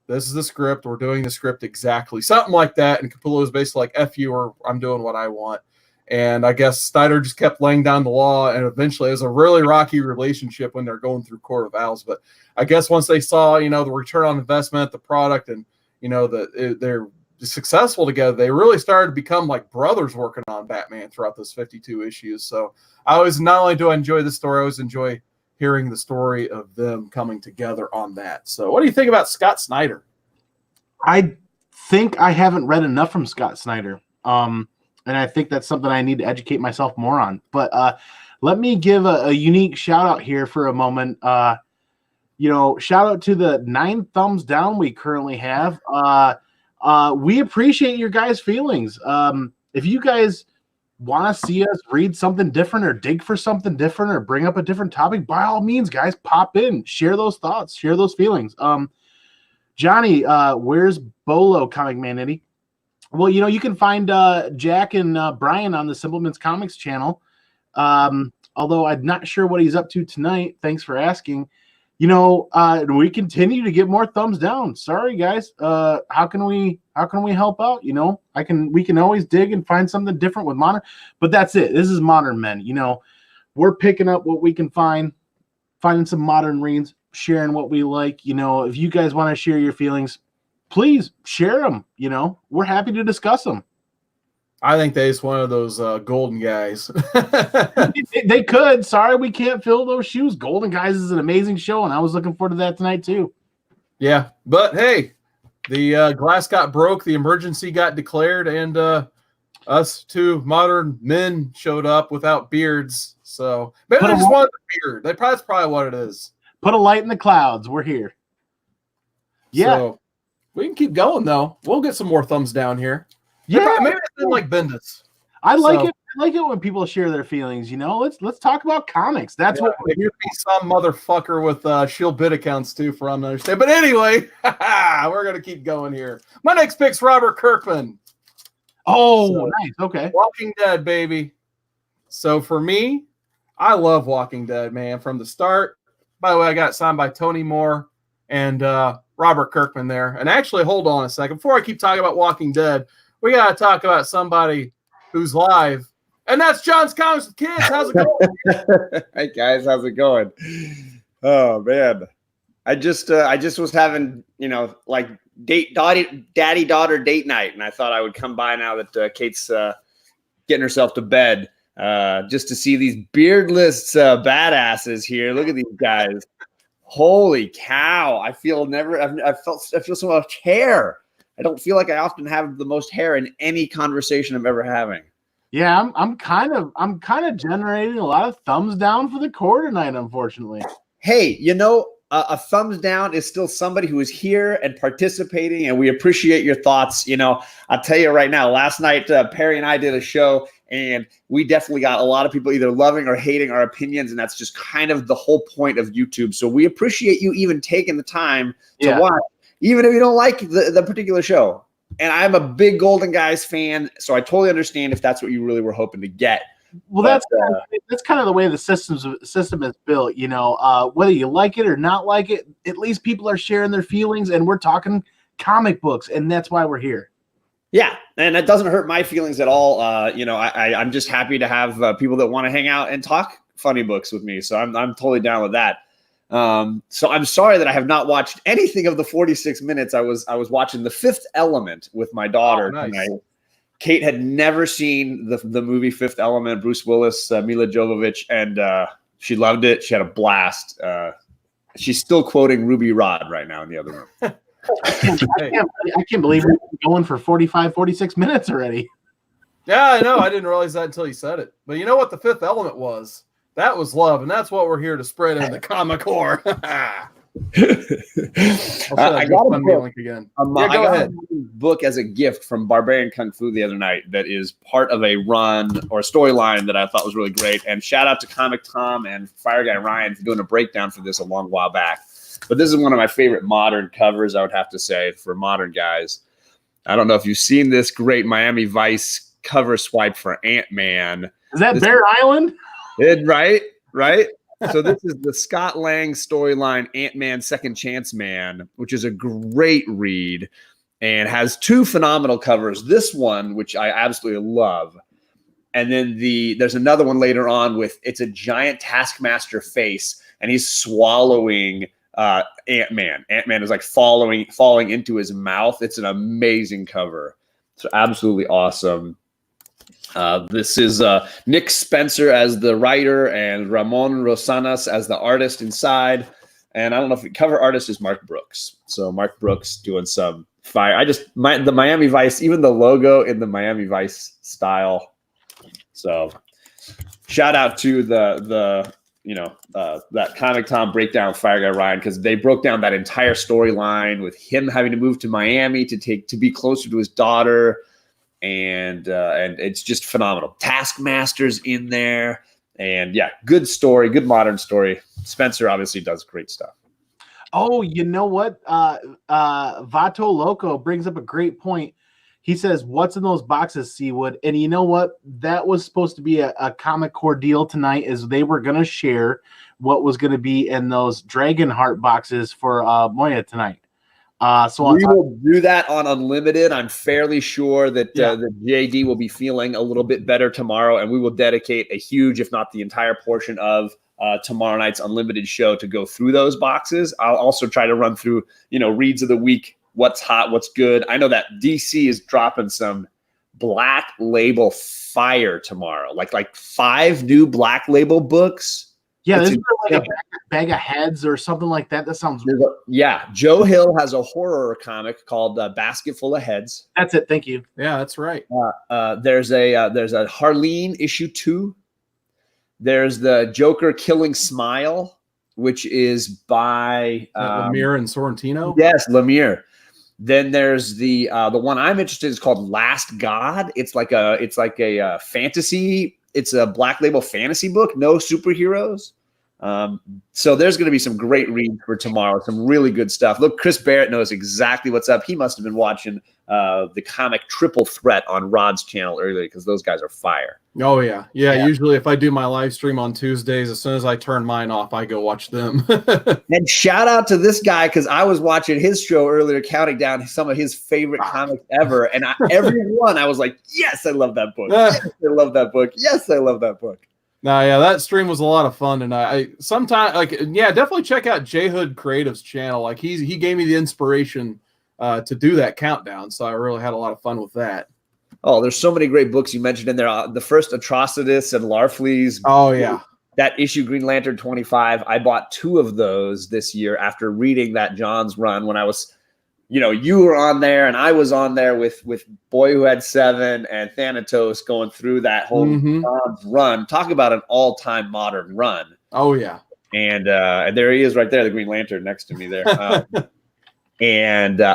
This is the script. We're doing the script exactly. Something like that. And Capullo was basically like, F you, or I'm doing what I want. And I guess Snyder just kept laying down the law. And eventually it was a really rocky relationship when they're going through Court of Owls. But I guess once they saw, the return on investment, the product, and, they're successful together, they really started to become like brothers working on Batman throughout those 52 issues. So I always, not only do I enjoy the story, I always enjoy hearing the story of them coming together on that. So what do you think about Scott Snyder? I think I haven't read enough from Scott Snyder. And I think that's something I need to educate myself more on. But let me give a unique shout out here for a moment. Shout out to the 9 thumbs down we currently have. We appreciate your guys' feelings. If you guys want to see us read something different or dig for something different or bring up a different topic, by all means, guys, pop in, share those thoughts, share those feelings. Johnny, where's Bolo Comic Man Eddie? Well, you can find Jack and Brian on the Simpleman's Comics channel. Although I'm not sure what he's up to tonight. Thanks for asking. We continue to get more thumbs down. Sorry, guys. How can we help out? We can always dig and find something different with modern, but that's it. This is Modern Men. We're picking up what we can find, finding some modern reads, sharing what we like. If you guys want to share your feelings, please share them. We're happy to discuss them. I think they're just one of those golden guys. They could. Sorry, we can't fill those shoes. Golden Guys is an amazing show, and I was looking forward to that tonight too. Yeah, but hey, the glass got broke, the emergency got declared, and us two modern men showed up without beards. So maybe they just wanted a beard. That's probably what it is. Put a light in the clouds. We're here. Yeah. So we can keep going, though. We'll get some more thumbs down here. Yeah, maybe it's been like Bendis. I like it. I like it when people share their feelings. Let's talk about comics. That's what there could be some motherfucker with Shield bid accounts too, for I'm understand. But anyway, we're gonna keep going here. My next pick's Robert Kirkman. Oh, nice. Okay. Walking Dead, baby. So for me, I love Walking Dead, man, from the start. By the way, I got signed by Tony Moore and Robert Kirkman there. And actually, hold on a second. Before I keep talking about Walking Dead, we got to talk about somebody who's live. And that's John's Comics with Kids. How's it going? Hey guys, how's it going? Oh man, I just was having like daddy daughter date night, and I thought I would come by now that Kate's getting herself to bed, just to see these beardless badasses here. Look at these guys. Holy cow! I feel so much hair. I don't feel like I often have the most hair in any conversation I'm ever having. Yeah, I'm kind of generating a lot of thumbs down for the core tonight, unfortunately. Hey, a thumbs down is still somebody who is here and participating, and we appreciate your thoughts. I'll tell you right now, last night, Perry and I did a show, and we definitely got a lot of people either loving or hating our opinions, and that's just kind of the whole point of YouTube. So we appreciate you even taking the time to watch, even if you don't like the particular show. And I'm a big Golden Guys fan, so I totally understand if that's what you really were hoping to get. Well, that's kind of the way the system is built. Whether you like it or not like it, at least people are sharing their feelings, and we're talking comic books, and that's why we're here. Yeah, and that doesn't hurt my feelings at all. I'm just happy to have people that want to hang out and talk funny books with me. So I'm totally down with that. So I'm sorry that I have not watched anything of the 46 minutes. I was watching The Fifth Element with my daughter tonight. Kate had never seen the movie Fifth Element, Bruce Willis, Mila Jovovich, and she loved it. She had a blast. She's still quoting Ruby Rod right now in the other room. I can't believe we're going for 46 minutes already. Yeah, I know. I didn't realize that until you said it. But you know what the Fifth Element was? That was love, and that's what we're here to spread in the comic core. I got a book link again. I got a book as a gift from Barbarian Kung Fu the other night that is part of a run or a storyline that I thought was really great. And shout out to Comic Tom and Fire Guy Ryan for doing a breakdown for this a long while back. But this is one of my favorite modern covers, I would have to say, for modern guys. I don't know if you've seen this great Miami Vice cover swipe for Ant-Man. Is that Bear Island? Right. So this is the Scott Lang storyline, Ant-Man Second Chance Man, which is a great read and has two phenomenal covers. This one, which I absolutely love. And then there's another one later on with it's a giant Taskmaster face and he's swallowing Ant-Man. Ant-Man is like falling into his mouth. It's an amazing cover. So absolutely awesome. This is Nick Spencer as the writer and Ramon Rosanas as the artist inside. And I don't know if the cover artist is Mark Brooks. So Mark Brooks doing some fire. The Miami Vice, even the logo in the Miami Vice style. So shout out to that Comic Tom breakdown Fire Guy Ryan, because they broke down that entire storyline with him having to move to Miami to be closer to his daughter. And it's just phenomenal. Taskmaster's in there, and yeah, good story, good modern story. Spencer obviously does great stuff. Oh, you know what? Vato Loco brings up a great point. He says, "What's in those boxes, Seawood?" And you know what? That was supposed to be a comic core deal tonight, is they were going to share what was going to be in those Dragon Heart boxes for Moya tonight. So we will do that on Unlimited. I'm fairly sure that the JD will be feeling a little bit better tomorrow, and we will dedicate a huge, if not the entire portion of tomorrow night's Unlimited show to go through those boxes. I'll also try to run through, reads of the week, what's hot, what's good. I know that DC is dropping some Black Label fire tomorrow, like 5 new Black Label books. Yeah, this is like a bag of heads or something like that. That sounds Joe Hill has a horror comic called Basket Full of Heads. That's it. Thank you. Yeah, that's right. There's a Harleen issue 2. There's the Joker Killing Smile, which is by Lemire and Sorrentino. Yes, Lemire. Then there's the one I'm interested in is called Last God. It's like a fantasy. It's a Black Label fantasy book, no superheroes. So there's going to be some great reads for tomorrow, some really good stuff. Look, Chris Barrett knows exactly what's up. He must have been watching the comic Triple Threat on Rod's channel earlier because those guys are fire. Oh, yeah. Usually if I do my live stream on Tuesdays, as soon as I turn mine off, I go watch them. And shout out to this guy because I was watching his show earlier, counting down some of his favorite comics ever. And every one, I was like, yes, I love that book. Yes, I love that book. Yes, I love that book. No, yeah, that stream was a lot of fun, and I sometimes definitely check out J Hood Creative's channel. Like he gave me the inspiration to do that countdown, so I really had a lot of fun with that. Oh, there's so many great books you mentioned in there. The first Atrocitus and Larfleeze. Oh yeah, that issue Green Lantern 25. I bought 2 of those this year after reading that John's run when I was. You were on there and I was on there with Boy Who Had 7 and Thanatos going through that whole run. Talk about an all-time modern run. Oh, yeah. And there he is right there, the Green Lantern next to me there.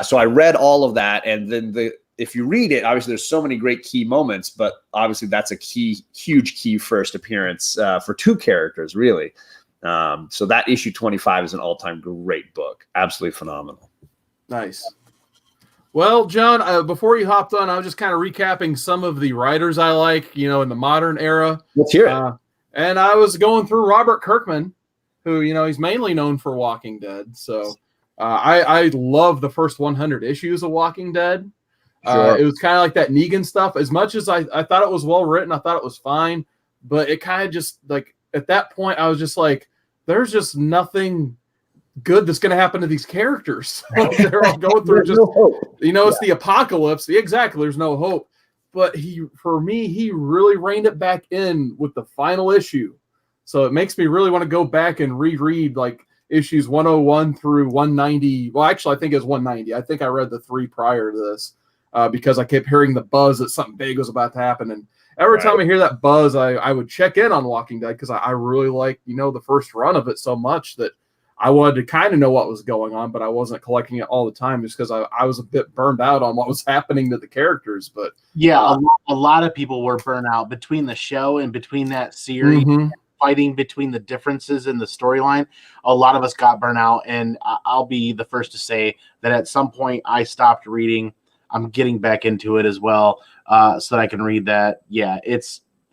So I read all of that. And then if you read it, obviously there's so many great key moments, but obviously that's a huge key first appearance for 2 characters, really. So that issue 25 is an all-time great book. Absolutely phenomenal. Nice. Well, John, before you hopped on, I was just kind of recapping some of the writers I like, in the modern era. Let's hear it. And I was going through Robert Kirkman, who, he's mainly known for Walking Dead. So I love the first 100 issues of Walking Dead. Sure. It was kind of like that Negan stuff. As much as I thought it was well written, I thought it was fine. But it kind of just, like, at that point, I was just like, there's just nothing good that's going to happen to these characters. They're all going through just no hope. It's the apocalypse. Exactly, there's no hope. But he really reined it back in with the final issue. So it makes me really want to go back and reread like issues 101 through 190. Well, actually, I think it's 190. I think I read the 3 prior to this because I kept hearing the buzz that something big was about to happen. And every time I hear that buzz, I would check in on Walking Dead because I really like the first run of it so much that I wanted to kind of know what was going on, but I wasn't collecting it all the time just because I was a bit burned out on what was happening to the characters. But yeah, a lot of people were burned out between the show and between that series, fighting between the differences in the storyline. A lot of us got burnt out, and I'll be the first to say that at some point I stopped reading. I'm getting back into it as well, so that I can read that. Yeah,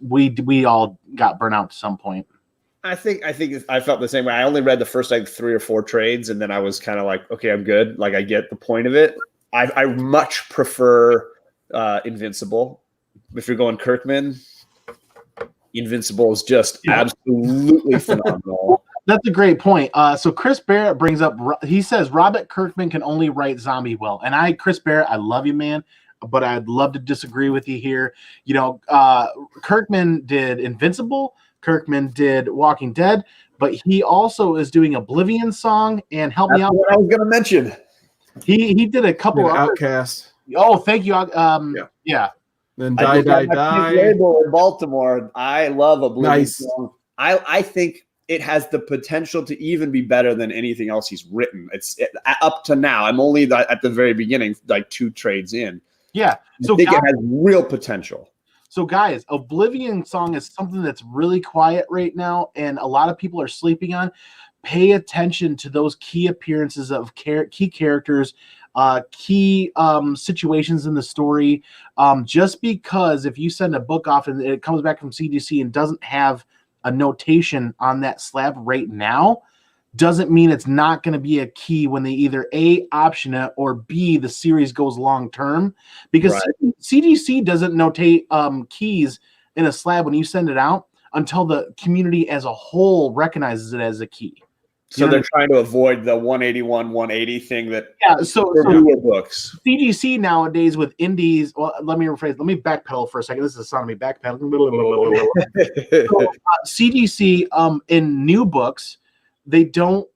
we all got burnt out to some point. I think I felt the same way. I only read the first 3 or 4 trades, and then I was kind of like, okay, I'm good. Like I get the point of it. I much prefer Invincible. If you're going Kirkman, Invincible is just absolutely phenomenal. That's a great point. So Chris Barrett brings up. He says Robert Kirkman can only write zombie well, and Chris Barrett, I love you, man. But I'd love to disagree with you here. Kirkman did Invincible. Kirkman did Walking Dead, but he also is doing Oblivion Song and Help Me Out. What I was going to mention. He did a couple of Outcast. Oh, thank you. Yeah. Then Die. Label in Baltimore. I love Oblivion Nice. Song. I think it has the potential to even be better than anything else he's written. Up to now. I'm only at the very beginning, like 2 trades in. Yeah. So I think it has real potential. So, guys, Oblivion Song is something that's really quiet right now, and a lot of people are sleeping on. Pay attention to those key appearances of key characters, key situations in the story. Just because if you send a book off and it comes back from CGC and doesn't have a notation on that slab right now, doesn't mean it's not going to be a key when they either A, option it, or B, the series goes long term. Because CGC doesn't notate keys in a slab when you send it out until the community as a whole recognizes it as a key. So they're trying to avoid the 181, 180 thing that so newer books. CGC nowadays with indies, well, let me backpedal for a second. This is the sound of me backpedaling. CGC in new books, they don't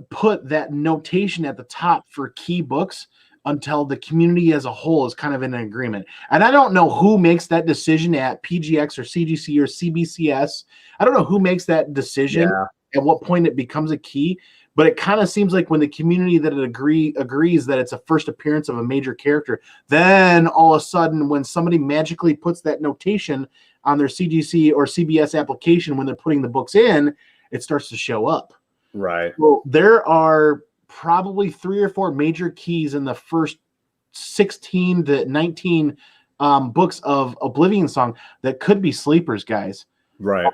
put that notation at the top for key books until the community as a whole is kind of in an agreement. And I don't know who makes that decision at PGX or CGC or CBCS. I don't know who makes that decision at what point it becomes a key, but it kind of seems like when the community that agrees that it's a first appearance of a major character, then all of a sudden when somebody magically puts that notation on their CGC or CBS application when they're putting the books in, it starts to show up. Right. Well, there are probably 3 or 4 major keys in the first 16 to 19 books of Oblivion Song that could be sleepers, guys. Right.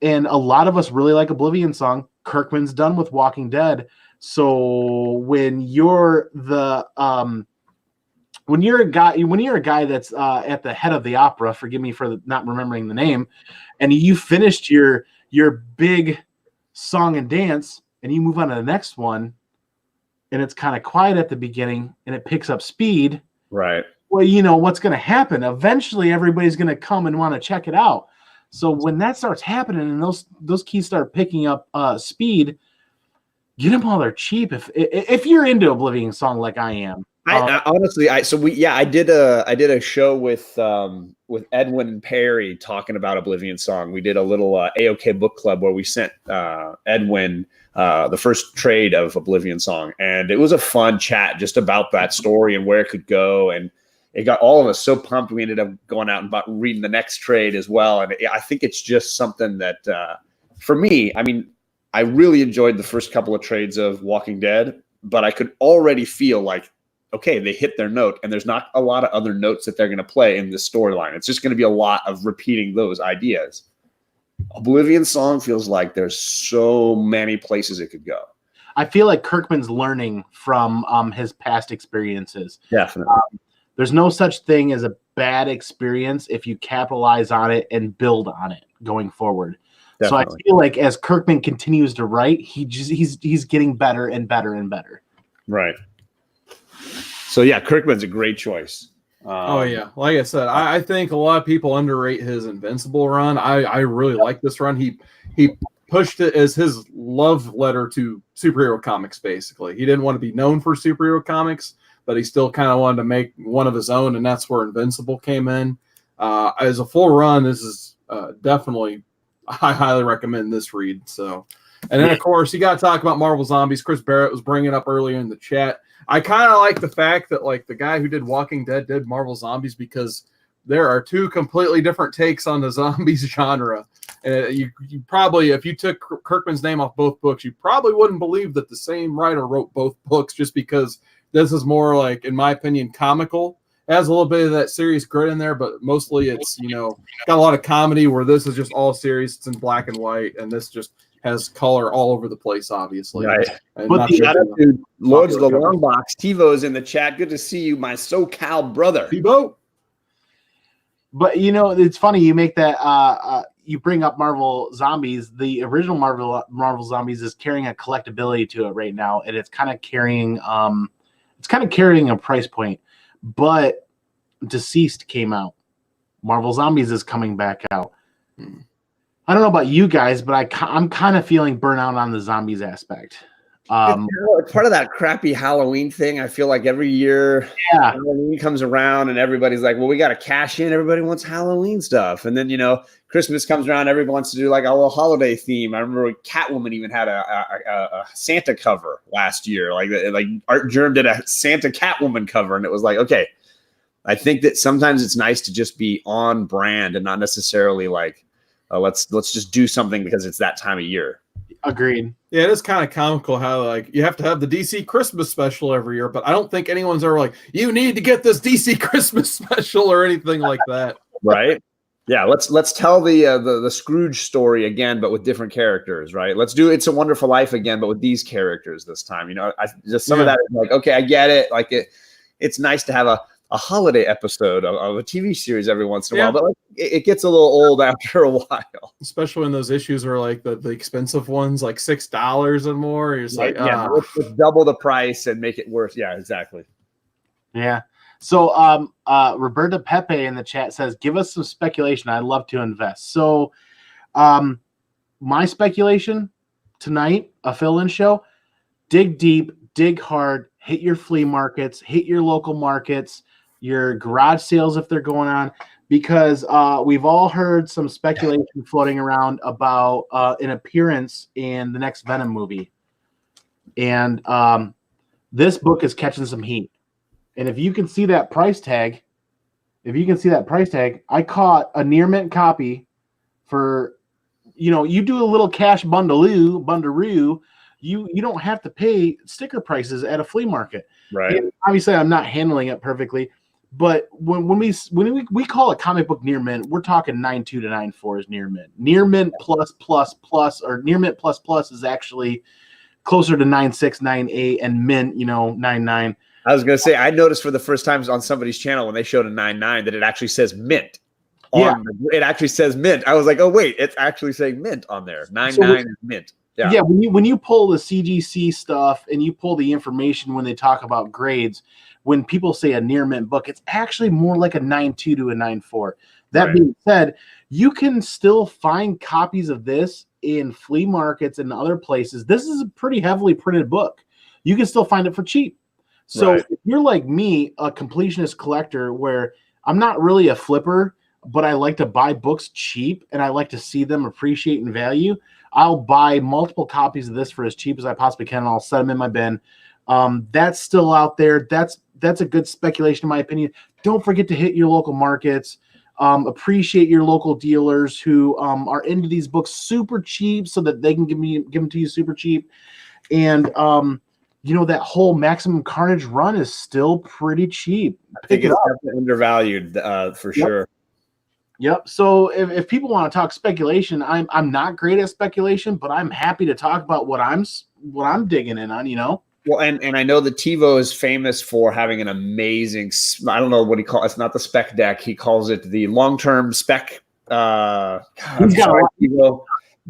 And a lot of us really like Oblivion Song. Kirkman's done with Walking Dead. So when you're the when you're a guy that's at the head of the opera, forgive me for not remembering the name, and you finished your big song and dance, and you move on to the next one, and it's kind of quiet at the beginning, and it picks up speed. Right. Well, you know what's going to happen. Eventually, everybody's going to come and want to check it out. So when that starts happening, and those keys start picking up speed, get them while they're cheap. If you're into Oblivion Song like I am. I honestly, I did a show with Edwin and Perry talking about Oblivion Song. We did a little AOK book club where we sent Edwin the first trade of Oblivion Song, and it was a fun chat just about that story and where it could go, and it got all of us so pumped. We ended up going out and reading the next trade as well, and I think it's just something that for me, I mean, I really enjoyed the first couple of trades of Walking Dead, but I could already feel like, okay, they hit their note, and there's not a lot of other notes that they're going to play in this storyline. It's just going to be a lot of repeating those ideas. Oblivion Song feels like there's so many places it could go. I feel like Kirkman's learning from his past experiences. Definitely. There's no such thing as a bad experience if you capitalize on it and build on it going forward. Definitely. So I feel like as Kirkman continues to write, he's getting better and better and better. Right. So yeah, Kirkman's a great choice. Oh yeah, like I said, I think a lot of people underrate his Invincible run. I really like this run. He pushed it as his love letter to superhero comics. Basically, he didn't want to be known for superhero comics, but he still kind of wanted to make one of his own, and that's where Invincible came in. As a full run, this is definitely, I highly recommend this read. So, and then of course you got to talk about Marvel Zombies. Chris Barrett was bringing up earlier in the chat. I kind of like the fact that like the guy who did Walking Dead did Marvel Zombies, because there are 2 completely different takes on the zombies genre. You probably, if you took Kirkman's name off both books, you probably wouldn't believe that the same writer wrote both books, just because this is more like, in my opinion, comical. It has a little bit of that serious grit in there, but mostly it's, got a lot of comedy, where this is just all serious. It's in black and white, and this just has color all over the place, obviously. Right. But shout out to Lords of the Long Box. TiVo's in the chat. Good to see you, my SoCal brother. TiVo. But it's funny you make that. You bring up Marvel Zombies. The original Marvel Zombies is carrying a collectability to it right now, and it's kind of carrying a price point. But Deceased came out. Marvel Zombies is coming back out. I don't know about you guys, but I'm kind of feeling burnout on the zombies aspect. It's part of that crappy Halloween thing. I feel like every year Halloween comes around and everybody's like, well, we got to cash in. Everybody wants Halloween stuff. And then, Christmas comes around. Everybody wants to do like a little holiday theme. I remember Catwoman even had a Santa cover last year. Like Art Germ did a Santa Catwoman cover. And it was like, okay, I think that sometimes it's nice to just be on brand and not necessarily like, let's just do something because it's that time of year. Agreed. Yeah, it is kind of comical how like you have to have the DC Christmas special every year, but I don't think anyone's ever like, you need to get this DC Christmas special or anything like that. Right? Yeah, let's tell the Scrooge story again, but with different characters, right? Let's do It's a Wonderful Life again, but with these characters this time. Some of that is like, okay, I get it. Like it's nice to have a holiday episode of a TV series every once in a while, but like, it gets a little old after a while. Especially when those issues are like the expensive ones, like $6 and more. You're just like, let's double the price and make it worse. Yeah, exactly. Yeah. So Roberta Pepe in the chat says, give us some speculation. I'd love to invest. So my speculation tonight, a fill-in show, dig deep, dig hard, hit your flea markets, hit your local markets, your garage sales if they're going on, because we've all heard some speculation floating around about an appearance in the next Venom movie. And this book is catching some heat. And if you can see that price tag, I caught a near mint copy for you do a little cash bundaroo, you don't have to pay sticker prices at a flea market. Right. And obviously, I'm not handling it perfectly, but when we call a comic book near mint, we're talking 9.2 to 9.4 is near mint. Near mint plus or near mint plus is actually closer to 9.6, 9.8, and mint 9.9. I was going to say, I noticed for the first time on somebody's channel when they showed a 9.9 that it actually says mint. It actually says mint. I was like, oh wait, it's actually saying mint on there. 9.9 is mint. Yeah. When you pull the CGC stuff and you pull the information when they talk about grades, when people say a near mint book, it's actually more like a 9.2 to a 9.4. That being said, you can still find copies of this in flea markets and other places. This is a pretty heavily printed book. You can still find it for cheap. So if you're like me, a completionist collector, where I'm not really a flipper, but I like to buy books cheap and I like to see them appreciate in value, I'll buy multiple copies of this for as cheap as I possibly can, and I'll set them in my bin. That's still out there. That's a good speculation, in my opinion. Don't forget to hit your local markets. Appreciate your local dealers who are into these books super cheap so that they can give them to you super cheap. And that whole Maximum Carnage run is still pretty cheap. I think it's definitely undervalued for sure. Yep. So if people want to talk speculation, I'm not great at speculation, but I'm happy to talk about what I'm digging in on. Well, and I know that TiVo is famous for having an amazing, I don't know what he calls it. It's not the spec deck. He calls it the long-term spec. But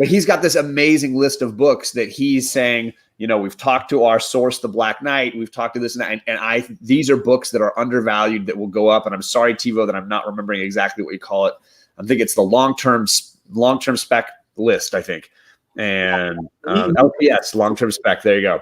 he's got this amazing list of books that he's saying, we've talked to our source, the Black Knight. We've talked to this and that. And these are books that are undervalued that will go up. And I'm sorry, TiVo, that I'm not remembering exactly what you call it. I think it's the long-term spec list, I think. And LPS, long-term spec. There you go.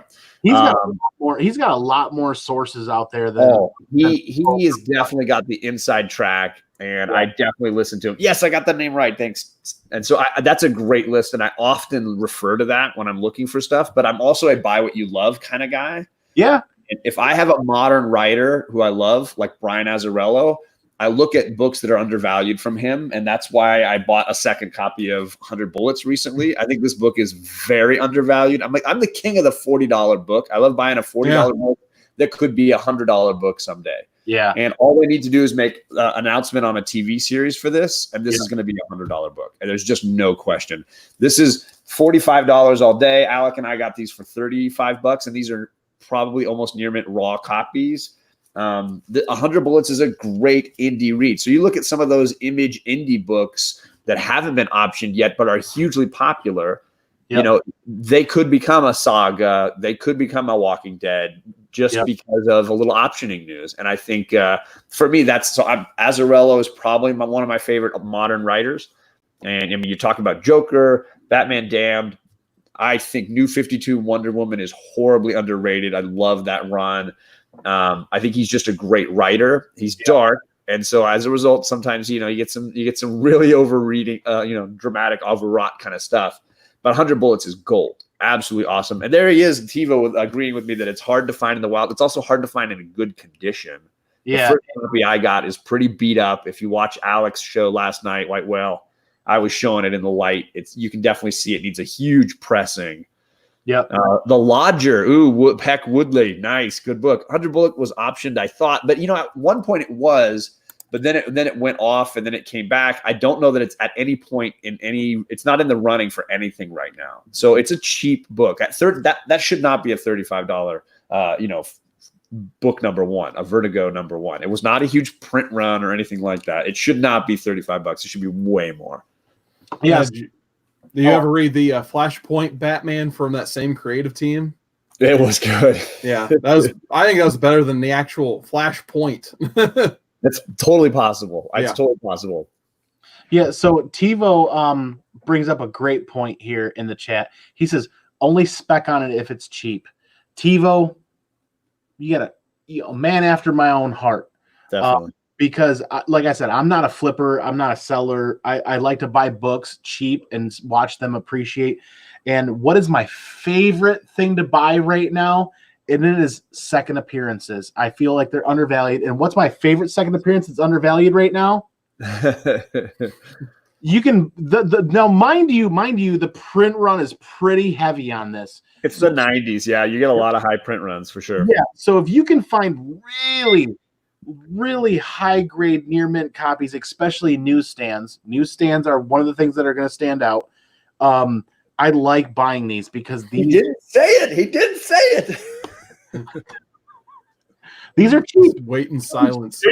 He's got a lot more sources out there than he has definitely got the inside track, and I definitely listen to him. Yes, I got the name right. Thanks. And so that's a great list, and I often refer to that when I'm looking for stuff. But I'm also a buy what you love kind of guy. Yeah. And if I have a modern writer who I love, like Brian Azzarello, I look at books that are undervalued from him, and that's why I bought a second copy of 100 Bullets recently. I think this book is very undervalued. I'm the king of the $40 book. I love buying a $40 book that could be a $100 book someday. Yeah. And all they need to do is make an announcement on a TV series for this, and this is going to be a $100 book. And there's just no question. This is $45 all day. Alec and I got these for $35, and these are probably almost near mint raw copies. 100 Bullets is a great indie read. So you look at some of those image indie books that haven't been optioned yet, but are hugely popular. They could become a Saga. They could become a Walking Dead just because of a little optioning news. And I think for me, Azzarello is probably one of my favorite modern writers. And I mean, you talk about Joker, Batman Damned. I think New 52 Wonder Woman is horribly underrated. I love that run. I think he's just a great writer. He's dark, and so as a result, sometimes you get some really overreading, dramatic, overwrought kind of stuff. But 100 Bullets is gold, absolutely awesome. And there he is, TiVo, agreeing with me that it's hard to find in the wild. It's also hard to find in a good condition. Yeah, the first copy I got is pretty beat up. If you watch Alex's show last night, White Whale, I was showing it in the light. You can definitely see it needs a huge pressing. Yep. The Lodger, Peck Woodley, nice, good book. 100 Bullet was optioned, I thought, but at one point it was, but then it went off and then it came back. I don't know that it's at any point it's not in the running for anything right now. So it's a cheap book. That should not be a $35, book number one, a Vertigo number one. It was not a huge print run or anything like that. It should not be $35. It should be way more. Yes. Do you ever read the Flashpoint Batman from that same creative team? It was good. Yeah, I think that was better than the actual Flashpoint. That's totally possible. It's totally possible. Yeah. So TiVo brings up a great point here in the chat. He says only spec on it if it's cheap. TiVo, you got a man after my own heart. Definitely. Because, like I said, I'm not a flipper. I'm not a seller. I like to buy books cheap and watch them appreciate. And what is my favorite thing to buy right now? And it is second appearances. I feel like they're undervalued. And what's my favorite second appearance that's undervalued right now? You can now, mind you, the print run is pretty heavy on this. It's the 90s. Yeah, you get a lot of high print runs for sure. Yeah, so if you can find really, really high grade near mint copies, especially newsstands are one of the things that are going to stand out. I like buying these because these. He didn't say it. These are cheap. Just wait in silence.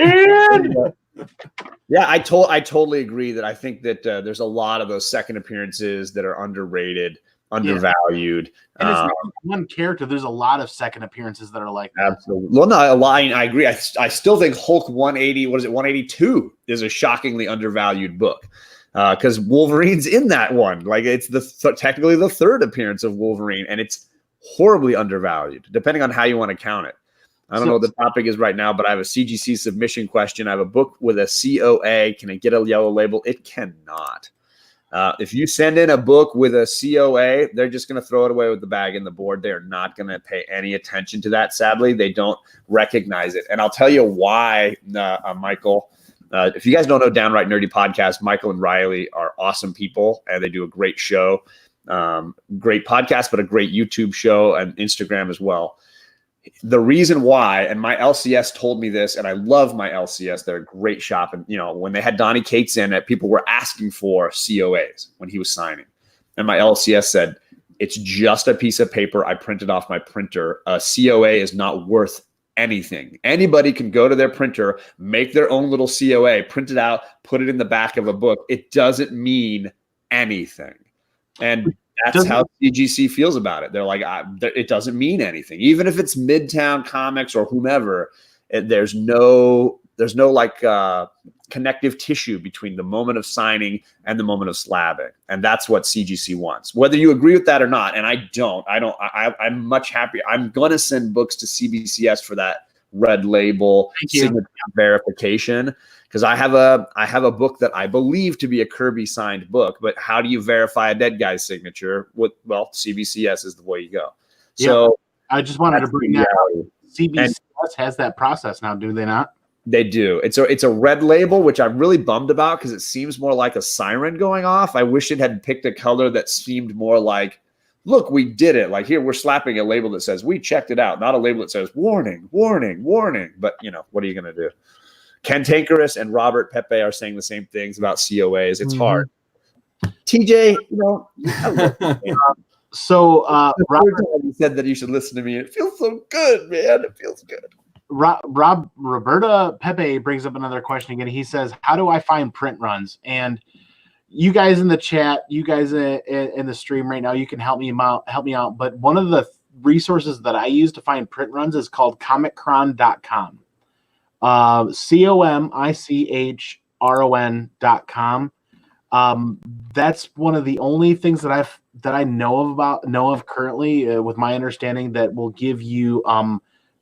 Yeah, I totally agree that I think that there's a lot of those second appearances that are underrated, undervalued. And it's not one character. There's a lot of second appearances that are like that. Absolutely. Well, no, I agree. I still think Hulk 180, 182 is a shockingly undervalued book because Wolverine's in that one. Like it's technically the third appearance of Wolverine, and it's horribly undervalued, depending on how you want to count it. I don't know what the topic is right now, but I have a CGC submission question. I have a book with a COA. Can it get a yellow label? It cannot. If you send in a book with a COA, they're just going to throw it away with the bag and the board. They are not going to pay any attention to that. Sadly, they don't recognize it. And I'll tell you why, Michael. If you guys don't know Downright Nerdy Podcast, Michael and Riley are awesome people, and they do a great show. Great podcast, but a great YouTube show and Instagram as well. The reason why, and my LCS told me this, and I love my LCS. They're a great shop. And, when they had Donnie Cates in it, people were asking for COAs when he was signing. And my LCS said, it's just a piece of paper I printed off my printer. A COA is not worth anything. Anybody can go to their printer, make their own little COA, print it out, put it in the back of a book. It doesn't mean anything. And that's how CGC feels about it. They're like, it doesn't mean anything. Even if it's Midtown Comics or whomever, there's no connective tissue between the moment of signing and the moment of slabbing. And that's what CGC wants, whether you agree with that or not. And I'm much happier. I'm going to send books to CBCS for that red label signature verification. Because I have a book that I believe to be a Kirby signed book, but how do you verify a dead guy's signature? CBCS is the way you go. So I just wanted to bring that up. CBCS has that process now, do they not? They do. It's a red label, which I'm really bummed about because it seems more like a siren going off. I wish it had picked a color that seemed more like, look, we did it. Like here, we're slapping a label that says we checked it out, not a label that says warning, warning, warning. But what are you going to do? Ken Tankerus and Robert Pepe are saying the same things about COAs. It's hard. TJ, so Robert said that you should listen to me. It feels so good, man. It feels good. Roberta Pepe brings up another question again. He says, how do I find print runs? And you guys in the chat, you guys in the stream right now, you can help me out. But one of the resources that I use to find print runs is called comichron.com. COMICHRON.com. That's one of the only things that I know of currently with my understanding that will give you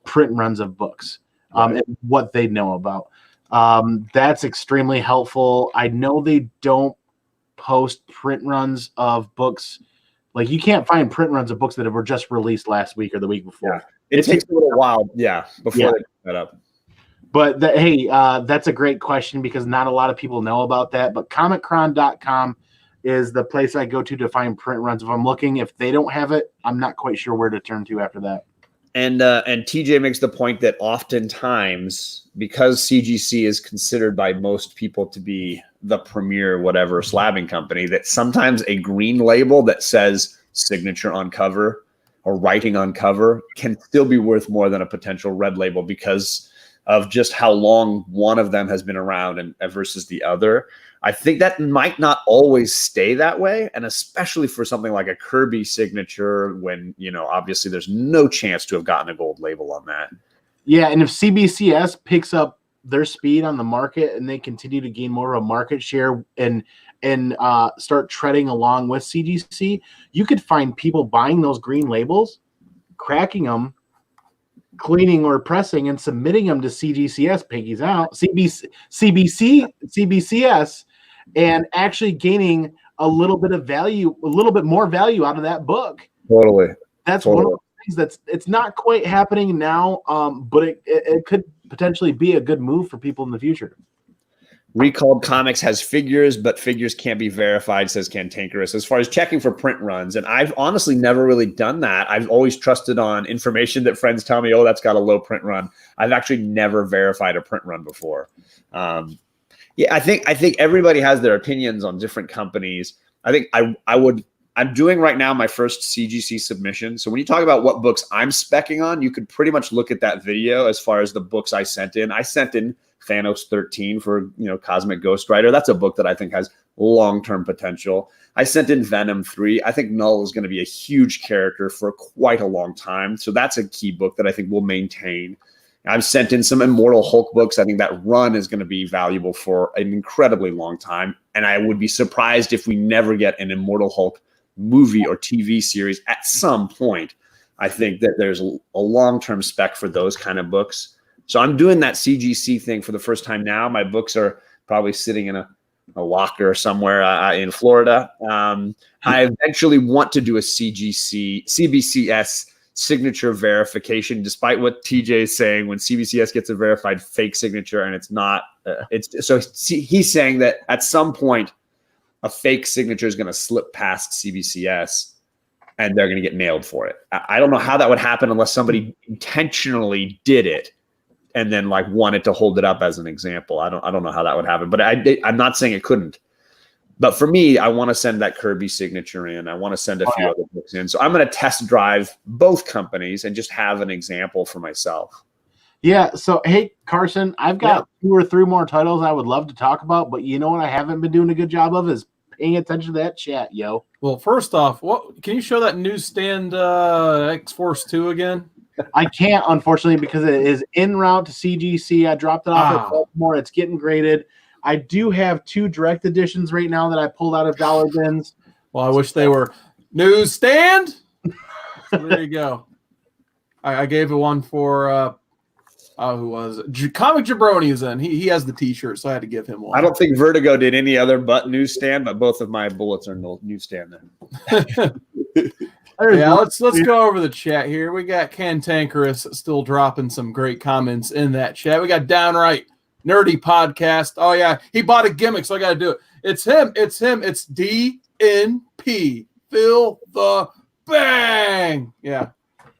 print runs of books and what they know about. That's extremely helpful. I know they don't post print runs of books. Like you can't find print runs of books that were just released last week or the week before. Yeah. It takes a little while, before they put that up. But that's a great question because not a lot of people know about that. But comichron.com is the place I go to find print runs. If I'm looking, if they don't have it, I'm not quite sure where to turn to after that. And TJ makes the point that oftentimes, because CGC is considered by most people to be the premier whatever slabbing company, that sometimes a green label that says signature on cover or writing on cover can still be worth more than a potential red label because of just how long one of them has been around and versus the other. I think that might not always stay that way. And especially for something like a Kirby signature when, obviously there's no chance to have gotten a gold label on that. Yeah. And if CBCS picks up their speed on the market and they continue to gain more of a market share and start treading along with CGC, you could find people buying those green labels, cracking them, cleaning or pressing and submitting them to CGCS, Piggy's out, CBCS, and actually gaining a little bit of value, a little bit more value out of that book. Totally. That's one of the things it's not quite happening now, but it could potentially be a good move for people in the future. Recalled Comics has figures, but figures can't be verified, says Cantankerous, as far as checking for print runs. And I've honestly never really done that. I've always trusted on information that friends tell me, oh, that's got a low print run. I've actually never verified a print run before. Yeah, I think everybody has their opinions on different companies. I think I'm doing right now my first CGC submission. So when you talk about what books I'm speccing on, you could pretty much look at that video as far as the books I sent in. I sent in Thanos 13 for, Cosmic Ghost Rider. That's a book that I think has long-term potential. I sent in Venom 3. I think Null is going to be a huge character for quite a long time. So that's a key book that I think will maintain. I've sent in some Immortal Hulk books. I think that run is going to be valuable for an incredibly long time. And I would be surprised if we never get an Immortal Hulk movie or TV series at some point. I think that there's a long-term spec for those kind of books. So I'm doing that CGC thing for the first time now. My books are probably sitting in a locker somewhere in Florida. I eventually want to do a CBCS signature verification, despite what TJ is saying. When CBCS gets a verified fake signature and it's not, he's saying that at some point a fake signature is going to slip past CBCS and they're going to get nailed for it. I don't know how that would happen unless somebody intentionally did it and then wanted to hold it up as an example. I don't know how that would happen, but I'm not saying it couldn't. But for me, I want to send that Kirby signature in. I want to send a few other books in. So I'm going to test drive both companies and just have an example for myself. Yeah. So, hey, Carson, I've got 2 or 3 more titles I would love to talk about, but you know what I haven't been doing a good job of is paying attention to that chat, yo. Well, first off, what can you show that newsstand X-Force 2 again? I can't, unfortunately, because it is en route to CGC. I dropped it off at Baltimore. It's getting graded. I do have 2 direct editions right now that I pulled out of dollar bins. Well, I wish they were newsstand. There you go. I gave it one for who was it? Comic Jabroni is in. He has the T-shirt, so I had to give him one. I don't think Vertigo did any other but newsstand, but both of my bullets are in the newsstand then. Yeah, let's go over the chat here. We got Cantankerous still dropping some great comments in that chat. We got Downright Nerdy Podcast. Oh yeah, he bought a gimmick, so I got to do it. It's him. It's DNP. Phil the Bang. Yeah,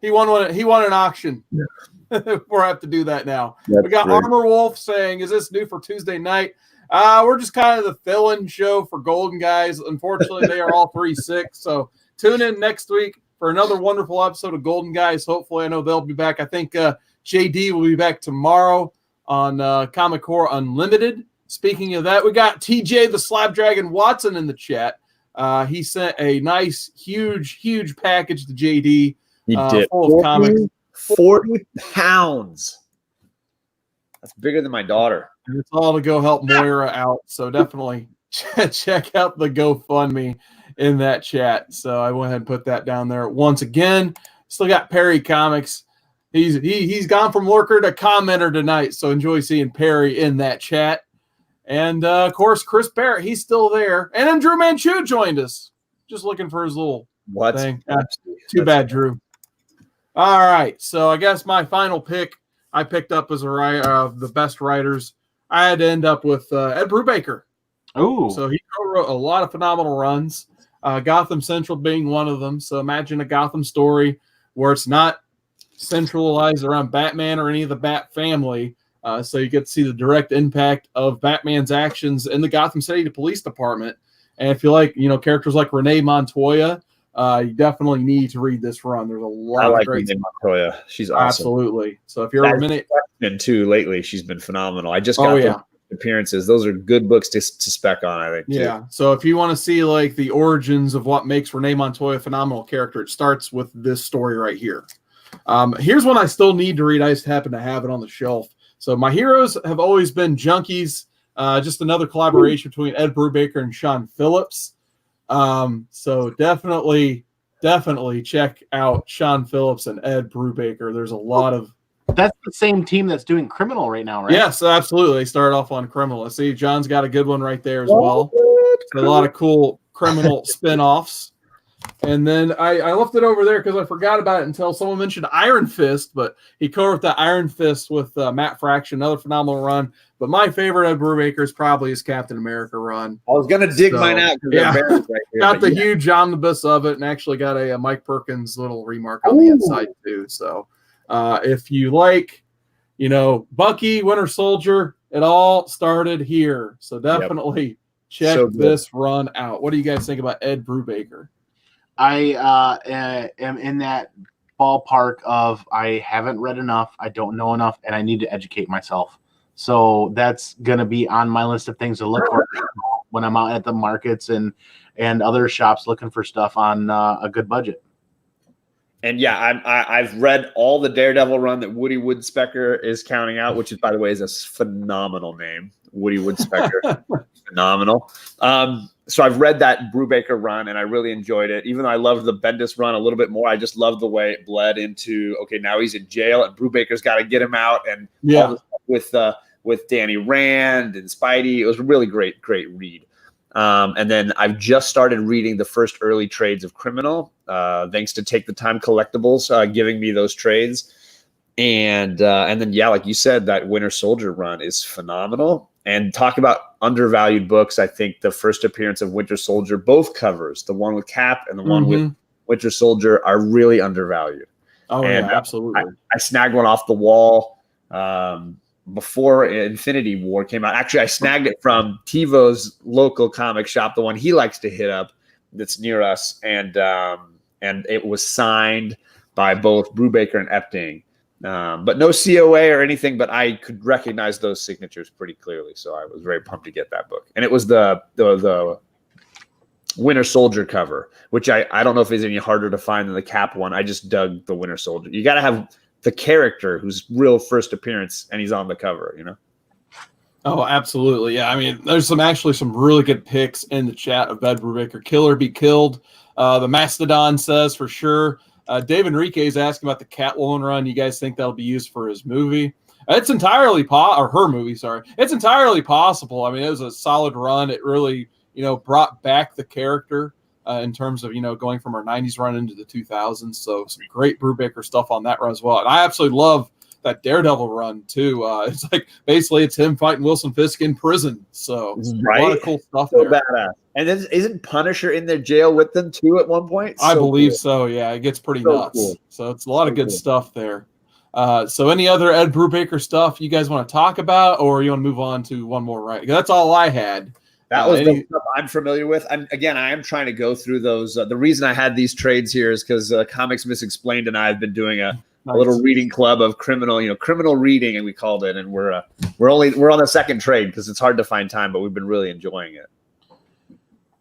he won one. He won an auction. Yeah. We'll have to do that now. That's we got great. Armor Wolf saying, "Is this new for Tuesday night?" We're just kind of the fill-in show for Golden Guys. Unfortunately, they are all 3 sick, so tune in next week for another wonderful episode of Golden Guys. Hopefully, I know they'll be back. I think JD will be back tomorrow on Comic Core Unlimited. Speaking of that, we got TJ the Slab Dragon Watson in the chat. He sent a nice, huge package to JD. He did. Full of comics. 40 pounds. That's bigger than my daughter. And it's all to go help Moira out. So definitely check out the GoFundMe in that chat. So I went ahead and put that down there once again. Still got Perry Comics. He's gone from lurker to commenter tonight. So enjoy seeing Perry in that chat. And of course, Chris Barrett, he's still there. And then Drew Manchu joined us. Just looking for his little thing. Too bad, Drew. All right. So I guess my final pick I picked up as a writer of the best writers. I had to end up with Ed Brubaker. Oh. So he wrote a lot of phenomenal runs. Gotham Central being one of them. So imagine a Gotham story where it's not centralized around Batman or any of the Bat family. So you get to see the direct impact of Batman's actions in the Gotham City Police Department. And if you like, characters like Renee Montoya, you definitely need to read this run. There's a lot of great Renee Montoya. She's awesome. Absolutely. So if you're a minute too lately, she's been phenomenal. I just got appearances. Those are good books to spec on, I think. Yeah. Too. So if you want to see like the origins of what makes Renee Montoya a phenomenal character, it starts with this story right here. Here's one I still need to read. I just happen to have it on the shelf. So my heroes have always been Junkies. Just another collaboration between Ed Brubaker and Sean Phillips. So definitely check out Sean Phillips and Ed Brubaker. There's a lot of. That's the same team that's doing Criminal right now, right? Yes, absolutely. They started off on Criminal. Let's see, John's got a good one right there as well. A lot of cool Criminal spinoffs. And then I left it over there because I forgot about it until someone mentioned Iron Fist, but he co-wrote that Iron Fist with Matt Fraction, another phenomenal run. But my favorite Ed Brubaker is probably his Captain America run. I was gonna dig mine out because yeah. they're buried right here. Got the huge omnibus of it, and actually got a Mike Perkins little remark on the inside too. So if you like, Bucky, Winter Soldier, it all started here. So definitely check this run out. What do you guys think about Ed Brubaker? I am in that ballpark of I haven't read enough, I don't know enough, and I need to educate myself. So that's going to be on my list of things to look for when I'm out at the markets and other shops looking for stuff on a good budget. And yeah, I've read all the Daredevil run that Woody Woodpecker is counting out, which is, by the way, is a phenomenal name. Woody Woodpecker, phenomenal. So I've read that Brubaker run, and I really enjoyed it. Even though I loved the Bendis run a little bit more, I just loved the way it bled into, okay, now he's in jail, and Brubaker's got to get him out, and all the stuff with Danny Rand and Spidey. It was a really great read. And then I've just started reading the first early trades of Criminal, thanks to Take the Time Collectibles giving me those trades. And then, like you said, that Winter Soldier run is phenomenal. And talk about undervalued books. I think the first appearance of Winter Soldier, both covers, the one with Cap and the one with Winter Soldier, are really undervalued. Oh, and, yeah, absolutely. I snagged one off the wall before Infinity War came out. Actually, I snagged it from TiVo's local comic shop, the one he likes to hit up that's near us. And it was signed by both Brubaker and Epting. But no COA or anything, but I could recognize those signatures pretty clearly. So I was very pumped to get that book. And it was the Winter Soldier cover, which I don't know if it's any harder to find than the Cap one. I just dug the Winter Soldier. You got to have the character whose real first appearance, and he's on the cover, Oh, absolutely. Yeah. I mean, there's some really good picks in the chat of Ed Brubaker. Killer Be Killed. The Mastodon says for sure. Dave Enrique is asking about the Catwoman run. You guys think that'll be used for his movie? It's entirely or her movie. Sorry, it's entirely possible. I mean, it was a solid run. It really, brought back the character in terms of going from our '90s run into the 2000s. So some great Brubaker stuff on that run as well. And I absolutely love that Daredevil run too. It's like basically it's him fighting Wilson Fisk in prison. So a lot of cool stuff so there. Badass. And then isn't Punisher in their jail with them too at one point? I believe so. Yeah, it gets pretty nuts. Cool. So it's a lot of good stuff there. So any other Ed Brubaker stuff you guys want to talk about, or you want to move on to one more? Right, that's all I had. That was the stuff I'm familiar with. I am trying to go through those. The reason I had these trades here is because Comics Misexplained and I have been doing a little reading club of criminal reading, and we called it. And we're on the second trade because it's hard to find time, but we've been really enjoying it.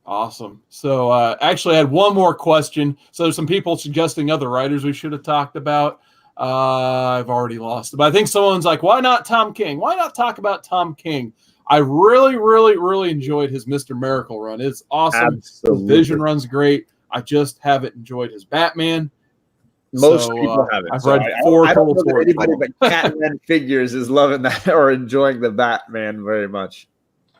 Awesome. So actually, I had one more question. So there's some people suggesting other writers we should have talked about. I've already lost it, but I think someone's like, "Why not Tom King? Why not talk about Tom King?" I really, really, really enjoyed his Mr. Miracle run. It's awesome. Absolutely. His Vision run's great. I just haven't enjoyed his Batman. Most people haven't. I've read four total stories. Anybody but Catman Figures is loving that or enjoying the Batman very much.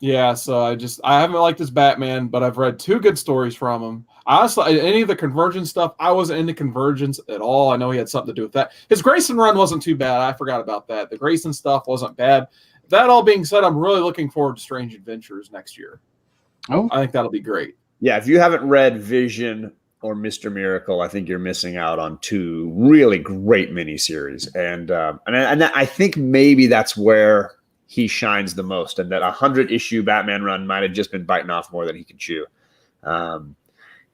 Yeah, so I haven't liked his Batman, but I've read two good stories from him. Honestly, any of the Convergence stuff, I wasn't into Convergence at all. I know he had something to do with that. His Grayson run wasn't too bad. I forgot about that. The Grayson stuff wasn't bad. That all being said, I'm really looking forward to Strange Adventures next year. Oh, I think that'll be great. Yeah, if you haven't read Vision or Mr. Miracle, I think you're missing out on two really great miniseries. And I think maybe that's where he shines the most, and that 100-issue Batman run might have just been biting off more than he could chew.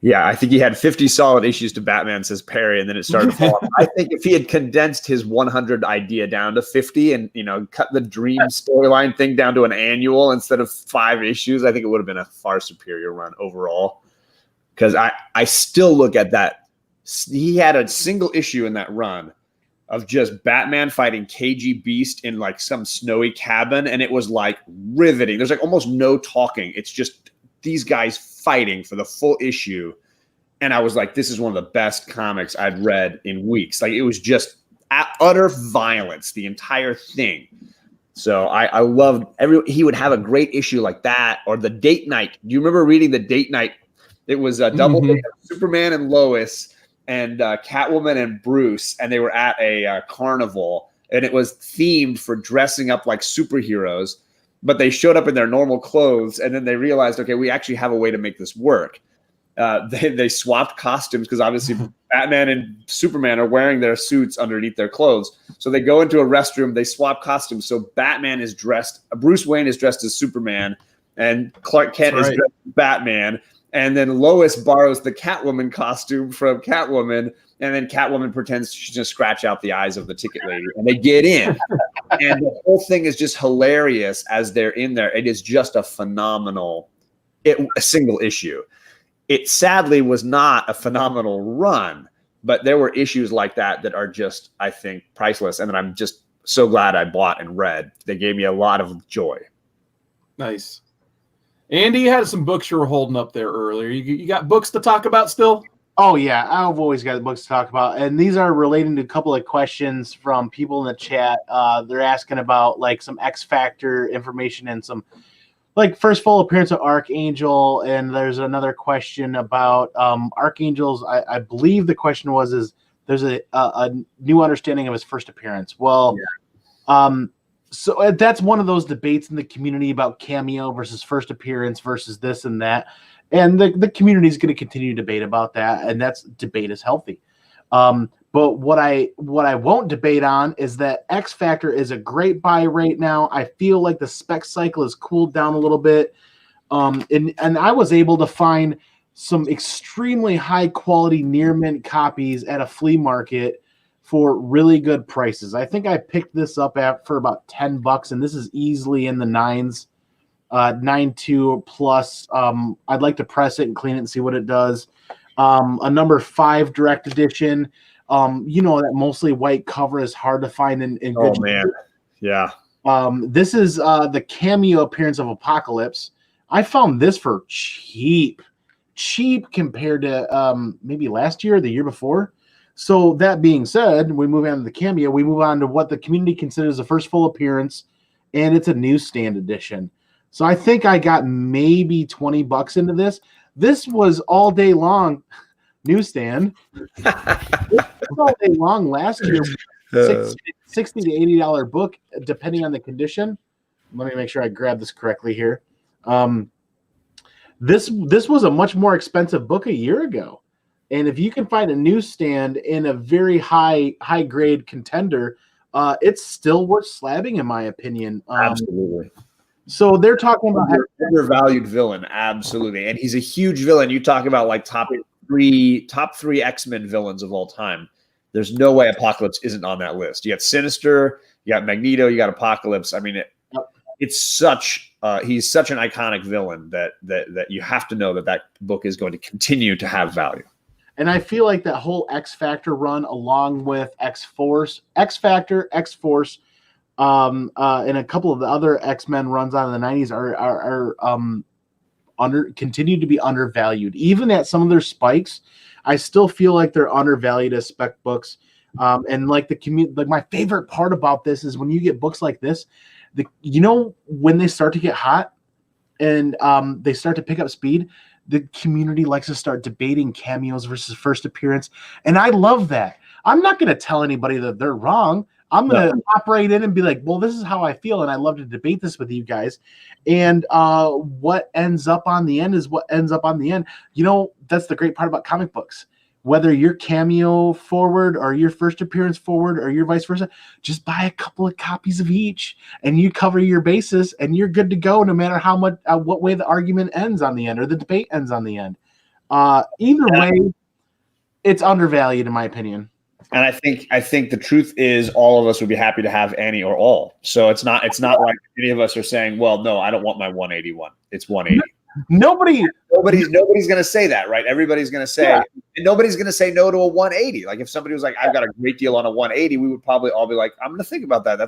Yeah, I think he had 50 solid issues to Batman, says Perry, and then it started to fall off. I think if he had condensed his 100 idea down to 50 and, cut the dream storyline thing down to an annual instead of 5 issues, I think it would have been a far superior run overall. Because I still look at that. He had a single issue in that run of just Batman fighting KG Beast in like some snowy cabin, and it was like riveting. There's like almost no talking. It's just these guys fighting for the full issue. And I was like, this is one of the best comics I'd read in weeks. Like, it was just utter violence, the entire thing. So I loved he would have a great issue like that, or the Date Night. Do you remember reading the Date Night? It was a double date of Superman and Lois and Catwoman and Bruce, and they were at a carnival, and it was themed for dressing up like superheroes. but they showed up in their normal clothes, and then they realized, okay, we actually have a way to make this work. They swapped costumes because obviously Batman and Superman are wearing their suits underneath their clothes. So they go into a restroom, they swap costumes. So Bruce Wayne is dressed as Superman, and Clark Kent is dressed as Batman. And then Lois borrows the Catwoman costume from Catwoman, and then Catwoman pretends she's going to scratch out the eyes of the ticket lady, and they get in. And the whole thing is just hilarious as they're in there. It is just a phenomenal a single issue. It sadly was not a phenomenal run, but there were issues like that are just, I think, priceless. And I'm just so glad I bought and read. They gave me a lot of joy. Nice. Andy, you had some books you were holding up there earlier. You got books to talk about still? Oh, yeah. I've always got books to talk about. And these are relating to a couple of questions from people in the chat. They're asking about like some X Factor information and some like first full appearance of Archangel, and there's another question about Archangel's. I believe the question is there's a new understanding of his first appearance. Well, so that's one of those debates in the community about cameo versus first appearance versus this and that, and the community is going to continue to debate about that, and that's debate is healthy. But what I won't debate on is that X Factor is a great buy right now. I feel like the spec cycle has cooled down a little bit. And I was able to find some extremely high quality near mint copies at a flea market for really good prices. I think I picked this up for about $10, and this is easily in the nines, 9.2 plus. I'd like to press it and clean it and see what it does. A number 5 direct edition. That mostly white cover is hard to find in good shape. Man. Yeah. This is the cameo appearance of Apocalypse. I found this for cheap compared to maybe last year or the year before. So that being said, we move on to the cameo. We move on to what the community considers the first full appearance, and it's a newsstand edition. So I think I got maybe $20 into this. This was all day long newsstand. All day long last year, $60 to $80 book, depending on the condition. Let me make sure I grab this correctly here. This was a much more expensive book a year ago, and if you can find a newsstand in a very high grade contender, it's still worth slabbing, in my opinion. Absolutely. So they're talking about undervalued villain, absolutely, and he's a huge villain. You talk about like top three X-Men villains of all time. There's no way Apocalypse isn't on that list. You got Sinister, you got Magneto, you got Apocalypse. I mean, it's such he's such an iconic villain that you have to know that book is going to continue to have value. And I feel like that whole X Factor run, along with X Factor, X Force, and a couple of the other X-Men runs out of the 90s are continue to be undervalued. Even at some of their spikes, I still feel like they're undervalued as spec books. And like my favorite part about this is when you get books like this, when they start to get hot and they start to pick up speed, the community likes to start debating cameos versus first appearance. And I love that. I'm not going to tell anybody that they're wrong. I'm going to operate in and be like, well, this is how I feel, and I love to debate this with you guys. And what ends up on the end is what ends up on the end. That's the great part about comic books. Whether you're cameo forward or your first appearance forward or your vice versa, just buy a couple of copies of each, and you cover your bases, and you're good to go no matter how much, what way the argument ends on the end or the debate ends on the end. Either way, it's undervalued in my opinion. And I think the truth is all of us would be happy to have any or all. So it's not like any of us are saying, well, no, I don't want my 181. It's 180. Nobody's going to say that, right? Everybody's going to say, and nobody's going to say no to a 180. Like if somebody was like, I've got a great deal on a 180, we would probably all be like, I'm going to think about that.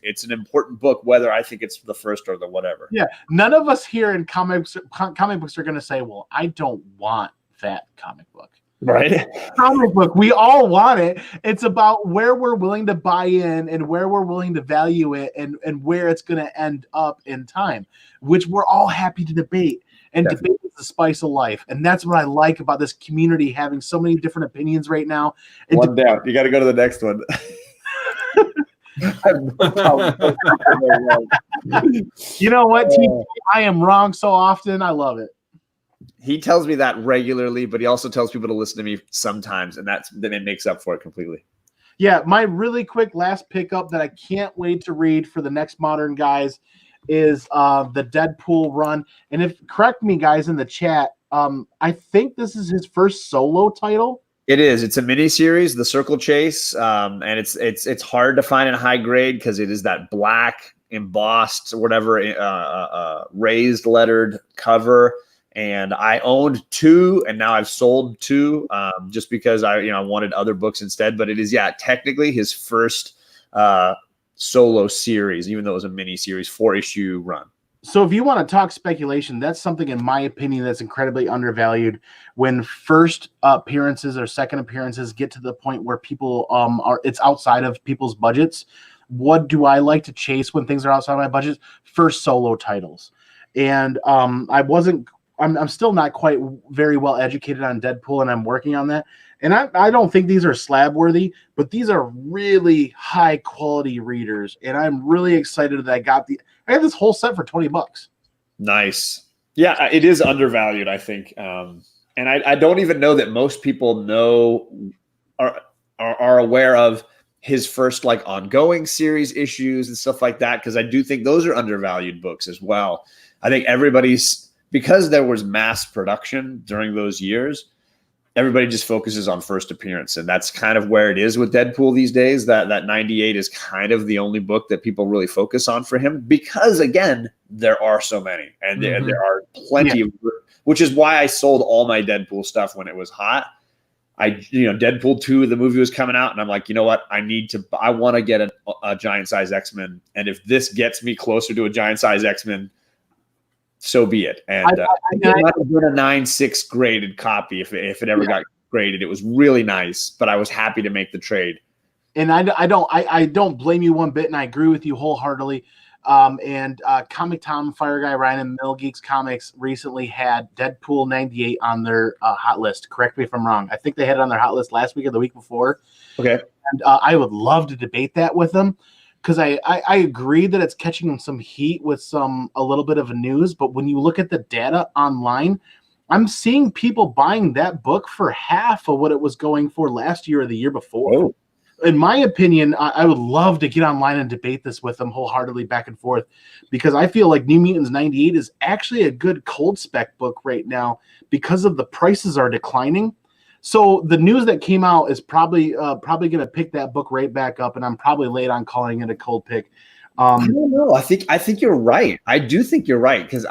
It's an important book, whether I think it's the first or the whatever. Yeah. None of us here in comic books are going to say, well, I don't want that comic book. Right. Comic book. We all want it. It's about where we're willing to buy in and where we're willing to value it and where it's going to end up in time, which we're all happy to debate. And debate is the spice of life. And that's what I like about this community, having so many different opinions right now. And one down. You got to go to the next one. You know what, TJ? I am wrong so often. I love it. He tells me that regularly, but he also tells people to listen to me sometimes, and then it makes up for it completely. Yeah, my really quick last pickup that I can't wait to read for the next Modern guys is the Deadpool run. And if correct me, guys, in the chat, I think this is his first solo title. It is. It's a mini series, The Circle Chase, and it's hard to find in high grade because it is that black embossed, whatever, raised lettered cover. And I owned 2, and now I've sold 2, just because I wanted other books instead. But it is, technically his first solo series, even though it was a mini series, 4-issue run. So if you want to talk speculation, that's something, in my opinion, that's incredibly undervalued. When first appearances or second appearances get to the point where people it's outside of people's budgets. What do I like to chase when things are outside my budget? First solo titles. And I'm still not quite very well educated on Deadpool, and I'm working on that. And I don't think these are slab worthy, but these are really high quality readers. And I'm really excited that I got this whole set for $20. Nice. Yeah, it is undervalued, I think. And I don't even know that most people are aware of his first ongoing series issues and stuff like that, because I do think those are undervalued books as well. I think because there was mass production during those years, everybody just focuses on first appearance. And that's kind of where it is with Deadpool these days. That 98 is kind of the only book that people really focus on for him, because, again, there are so many. And there are plenty of, which is why I sold all my Deadpool stuff when it was hot. Deadpool 2, the movie was coming out, and I'm like, you know what? I want to get a giant size X-Men. And if this gets me closer to a giant size X-Men, so be it. And I might have been a 9.6 graded copy if it ever got graded. It was really nice, but I was happy to make the trade. And I don't blame you one bit, and I agree with you wholeheartedly. Comic Tom, Fire Guy Ryan, and Mill Geeks Comics recently had Deadpool 98 on their hot list. Correct me if I'm wrong. I think they had it on their hot list last week or the week before. Okay. And I would love to debate that with them, because I agree that it's catching some heat with a little bit of news. But when you look at the data online, I'm seeing people buying that book for half of what it was going for last year or the year before. Oh. In my opinion, I would love to get online and debate this with them wholeheartedly back and forth, because I feel like New Mutants 98 is actually a good cold spec book right now because of the prices are declining. So the news that came out is probably going to pick that book right back up, and I'm probably late on calling it a cold pick. I don't know. I think you're right. I do think you're right, because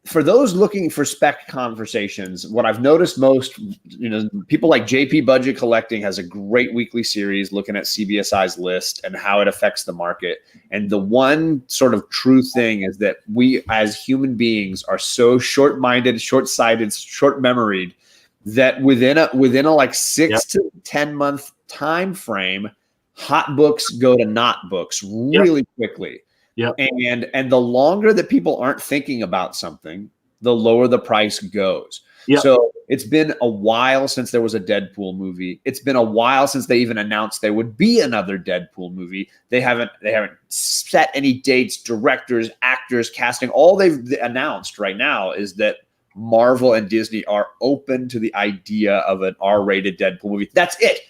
for those looking for spec conversations, what I've noticed most, people like JP Budget Collecting has a great weekly series looking at CBSI's list and how it affects the market. And the one sort of true thing is that we as human beings are so short-minded, short-sighted, short-memoried that within a 6 to 10 month time frame, hot books go to not books really quickly. Yep. And the longer that people aren't thinking about something, the lower the price goes. Yep. So it's been a while since there was a Deadpool movie. It's been a while since they even announced there would be another Deadpool movie. They haven't set any dates, directors, actors, casting. All they've announced right now is that Marvel and Disney are open to the idea of an R-rated Deadpool movie. That's it.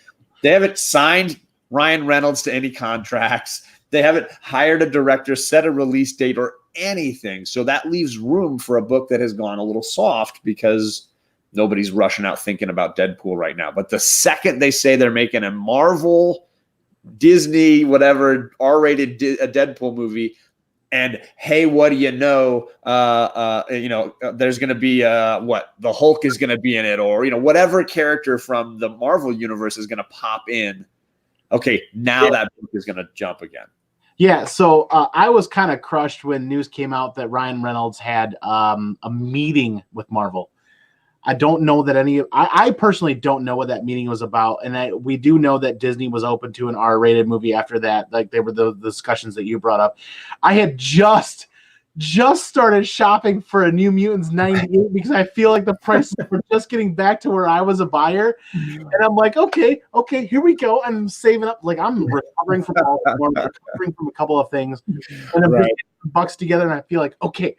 They haven't signed Ryan Reynolds to any contracts. They haven't hired a director, set a release date, or anything. So that leaves room for a book that has gone a little soft because nobody's rushing out thinking about Deadpool right now. But the second they say they're making a Marvel, Disney, whatever, R-rated Deadpool movie, and hey, what do you know? There's going to be the Hulk is going to be in it, or whatever character from the Marvel universe is going to pop in. Okay, now that book is going to jump again. Yeah, so I was kind of crushed when news came out that Ryan Reynolds had a meeting with Marvel. I don't know that I personally don't know what that meeting was about, and we do know that Disney was open to an R-rated movie after that. Like, they were the discussions that you brought up. I had just just started shopping for a New Mutants 98 because I feel like the prices were just getting back to where I was a buyer. And I'm like, okay, here we go. And I'm saving up. Like, I'm recovering from I'm recovering from a couple of things. And I'm putting bucks together, and I feel like, okay,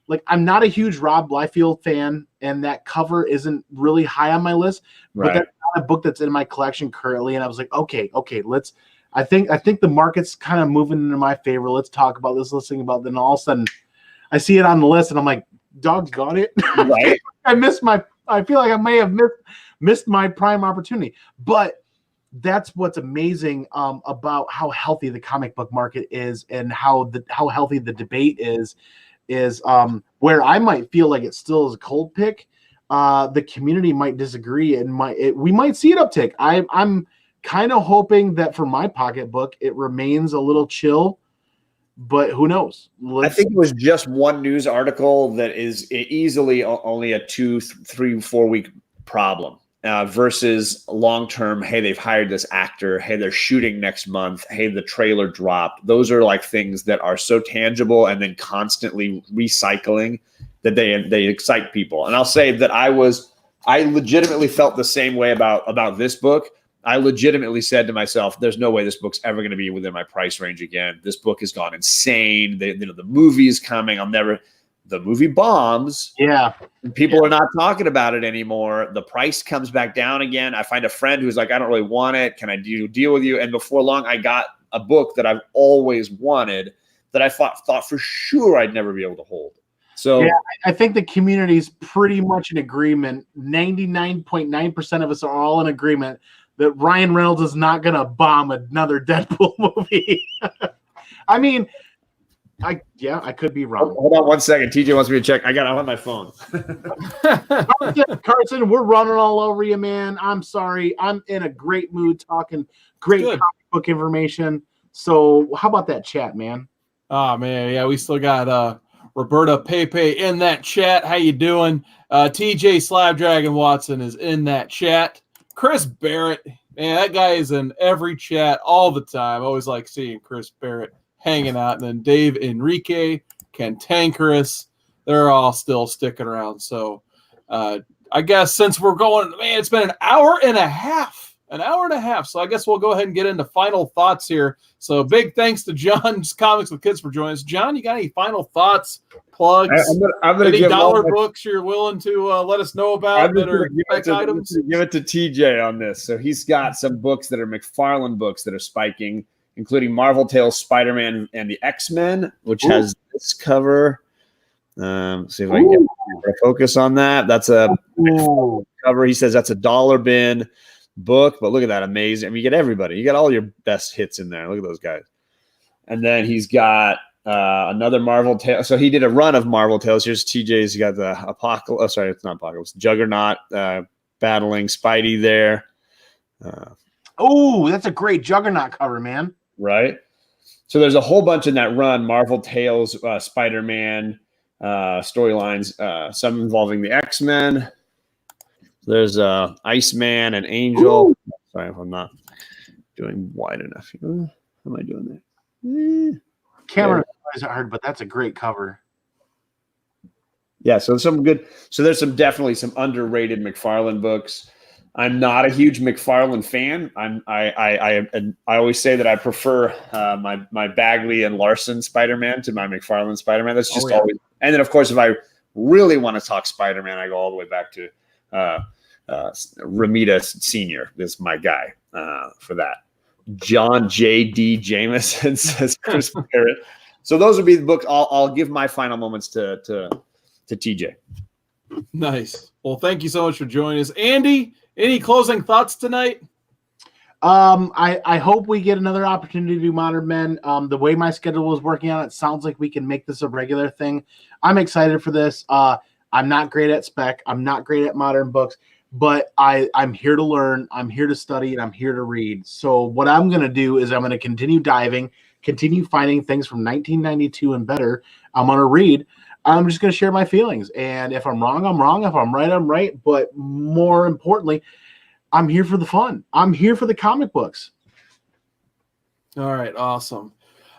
like, I'm not a huge Rob Liefeld fan, and that cover isn't really high on my list. But that's not a book that's in my collection currently. And I was like, okay, let's. I think the market's kind of moving into my favor. Let's talk about this. Let's think about it. Then all of a sudden, I see it on the list, and I'm like, doggone it. Right. I feel like I may have missed my prime opportunity. But that's what's amazing about how healthy the comic book market is, and how healthy the debate is where I might feel like it still is a cold pick. The community might disagree, and we might see it uptick. I'm kind of hoping that for my pocketbook, it remains a little chill, but who knows? I think it was just one news article that is easily only a 2, 3, 4 week problem versus long-term. Hey, they've hired this actor. Hey, they're shooting next month. Hey, the trailer dropped. Those are like things that are so tangible and then constantly recycling that they excite people. And I'll say that I legitimately felt the same way about this book. I legitimately said to myself, there's no way this book's ever going to be within my price range again. This book has gone insane. The movie is coming. The movie bombs. Yeah. People are not talking about it anymore. The price comes back down again. I find a friend who's like, I don't really want it. Can I deal with you? And before long, I got a book that I've always wanted that I thought for sure I'd never be able to hold. So yeah, I think the community is pretty much in agreement. 99.9% of us are all in agreement that Ryan Reynolds is not going to bomb another Deadpool movie. I mean, I could be wrong. Hold on 1 second. TJ wants me to check. I got it on my phone. Carson, we're running all over you, man. I'm sorry. I'm in a great mood talking great comic book information. So how about that chat, man? Oh, man. Yeah, we still got Roberta Pepe in that chat. How you doing? TJ Slabdragon Watson is in that chat. Chris Barrett, man, that guy is in every chat all the time. I always like seeing Chris Barrett hanging out. And then Dave Enrique, Cantankerous, they're all still sticking around. So I guess since we're going, man, it's been an hour and a half. So I guess we'll go ahead and get into final thoughts here. So big thanks to John's Comics with Kids for joining us. John, you got any final thoughts, plugs, I'm gonna any dollar books you're willing to let us know about that are spec items? Give it to TJ on this. So he's got some books that are McFarlane books that are spiking, including Marvel Tales, Spider-Man, and the X-Men, which has this cover. See if I can get a focus on that. That's a cover. He says that's a dollar bin book, but look at that, amazing. I mean, you get everybody. You got all your best hits in there. Look at those guys. And then he's got another Marvel Tale. So he did a run of Marvel Tales. Here's TJ's. You got the Apocalypse. Oh, sorry, it's not Apocalypse. Juggernaut battling Spidey there. Oh, that's a great Juggernaut cover, man. Right. So there's a whole bunch in that run. Marvel Tales, Spider-Man storylines, some involving the X-Men. There's Iceman and Angel. Ooh. Sorry if I'm not doing wide enough. How am I doing that? Camera is hard, but that's a great cover. Yeah, so there's definitely some underrated McFarlane books. I'm not a huge McFarlane fan. I always say that I prefer my Bagley and Larson Spider-Man to my McFarlane Spider-Man. That's just always. And then of course, if I really want to talk Spider-Man, I go all the way back to Ramita Sr. is my guy for that. John J.D. Jameson says Chris Barrett. So those would be the books. I'll give my final moments to TJ. Nice. Well, thank you so much for joining us. Andy, any closing thoughts tonight? I hope we get another opportunity to do Modern Men. The way my schedule is working out, it sounds like we can make this a regular thing. I'm excited for this. I'm not great at spec. I'm not great at modern books, but I'm here to learn. I'm here to study, and I'm here to read. So what I'm going to do is I'm going to continue diving, continue finding things from 1992 and better. I'm going to read. I'm just going to share my feelings. And if I'm wrong, I'm wrong. If I'm right, I'm right. But more importantly, I'm here for the fun. I'm here for the comic books. All right. Awesome.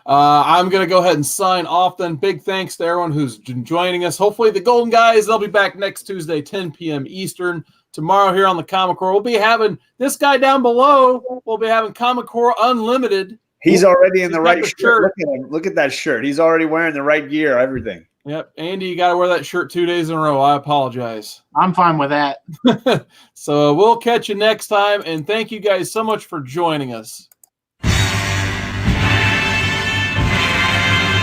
I'm going to go ahead and sign off then. Big thanks to everyone who's joining us. Hopefully the Golden Guys, they'll be back next Tuesday, 10 p.m. Eastern. Tomorrow here on the Comic Core, we'll be having this guy down below. We'll be having Comic Core Unlimited. He's already in the right shirt. Look at him. Look at that shirt. He's already wearing the right gear, everything. Yep. Andy, you got to wear that shirt 2 days in a row. I apologize. I'm fine with that. So we'll catch you next time. And thank you guys so much for joining us.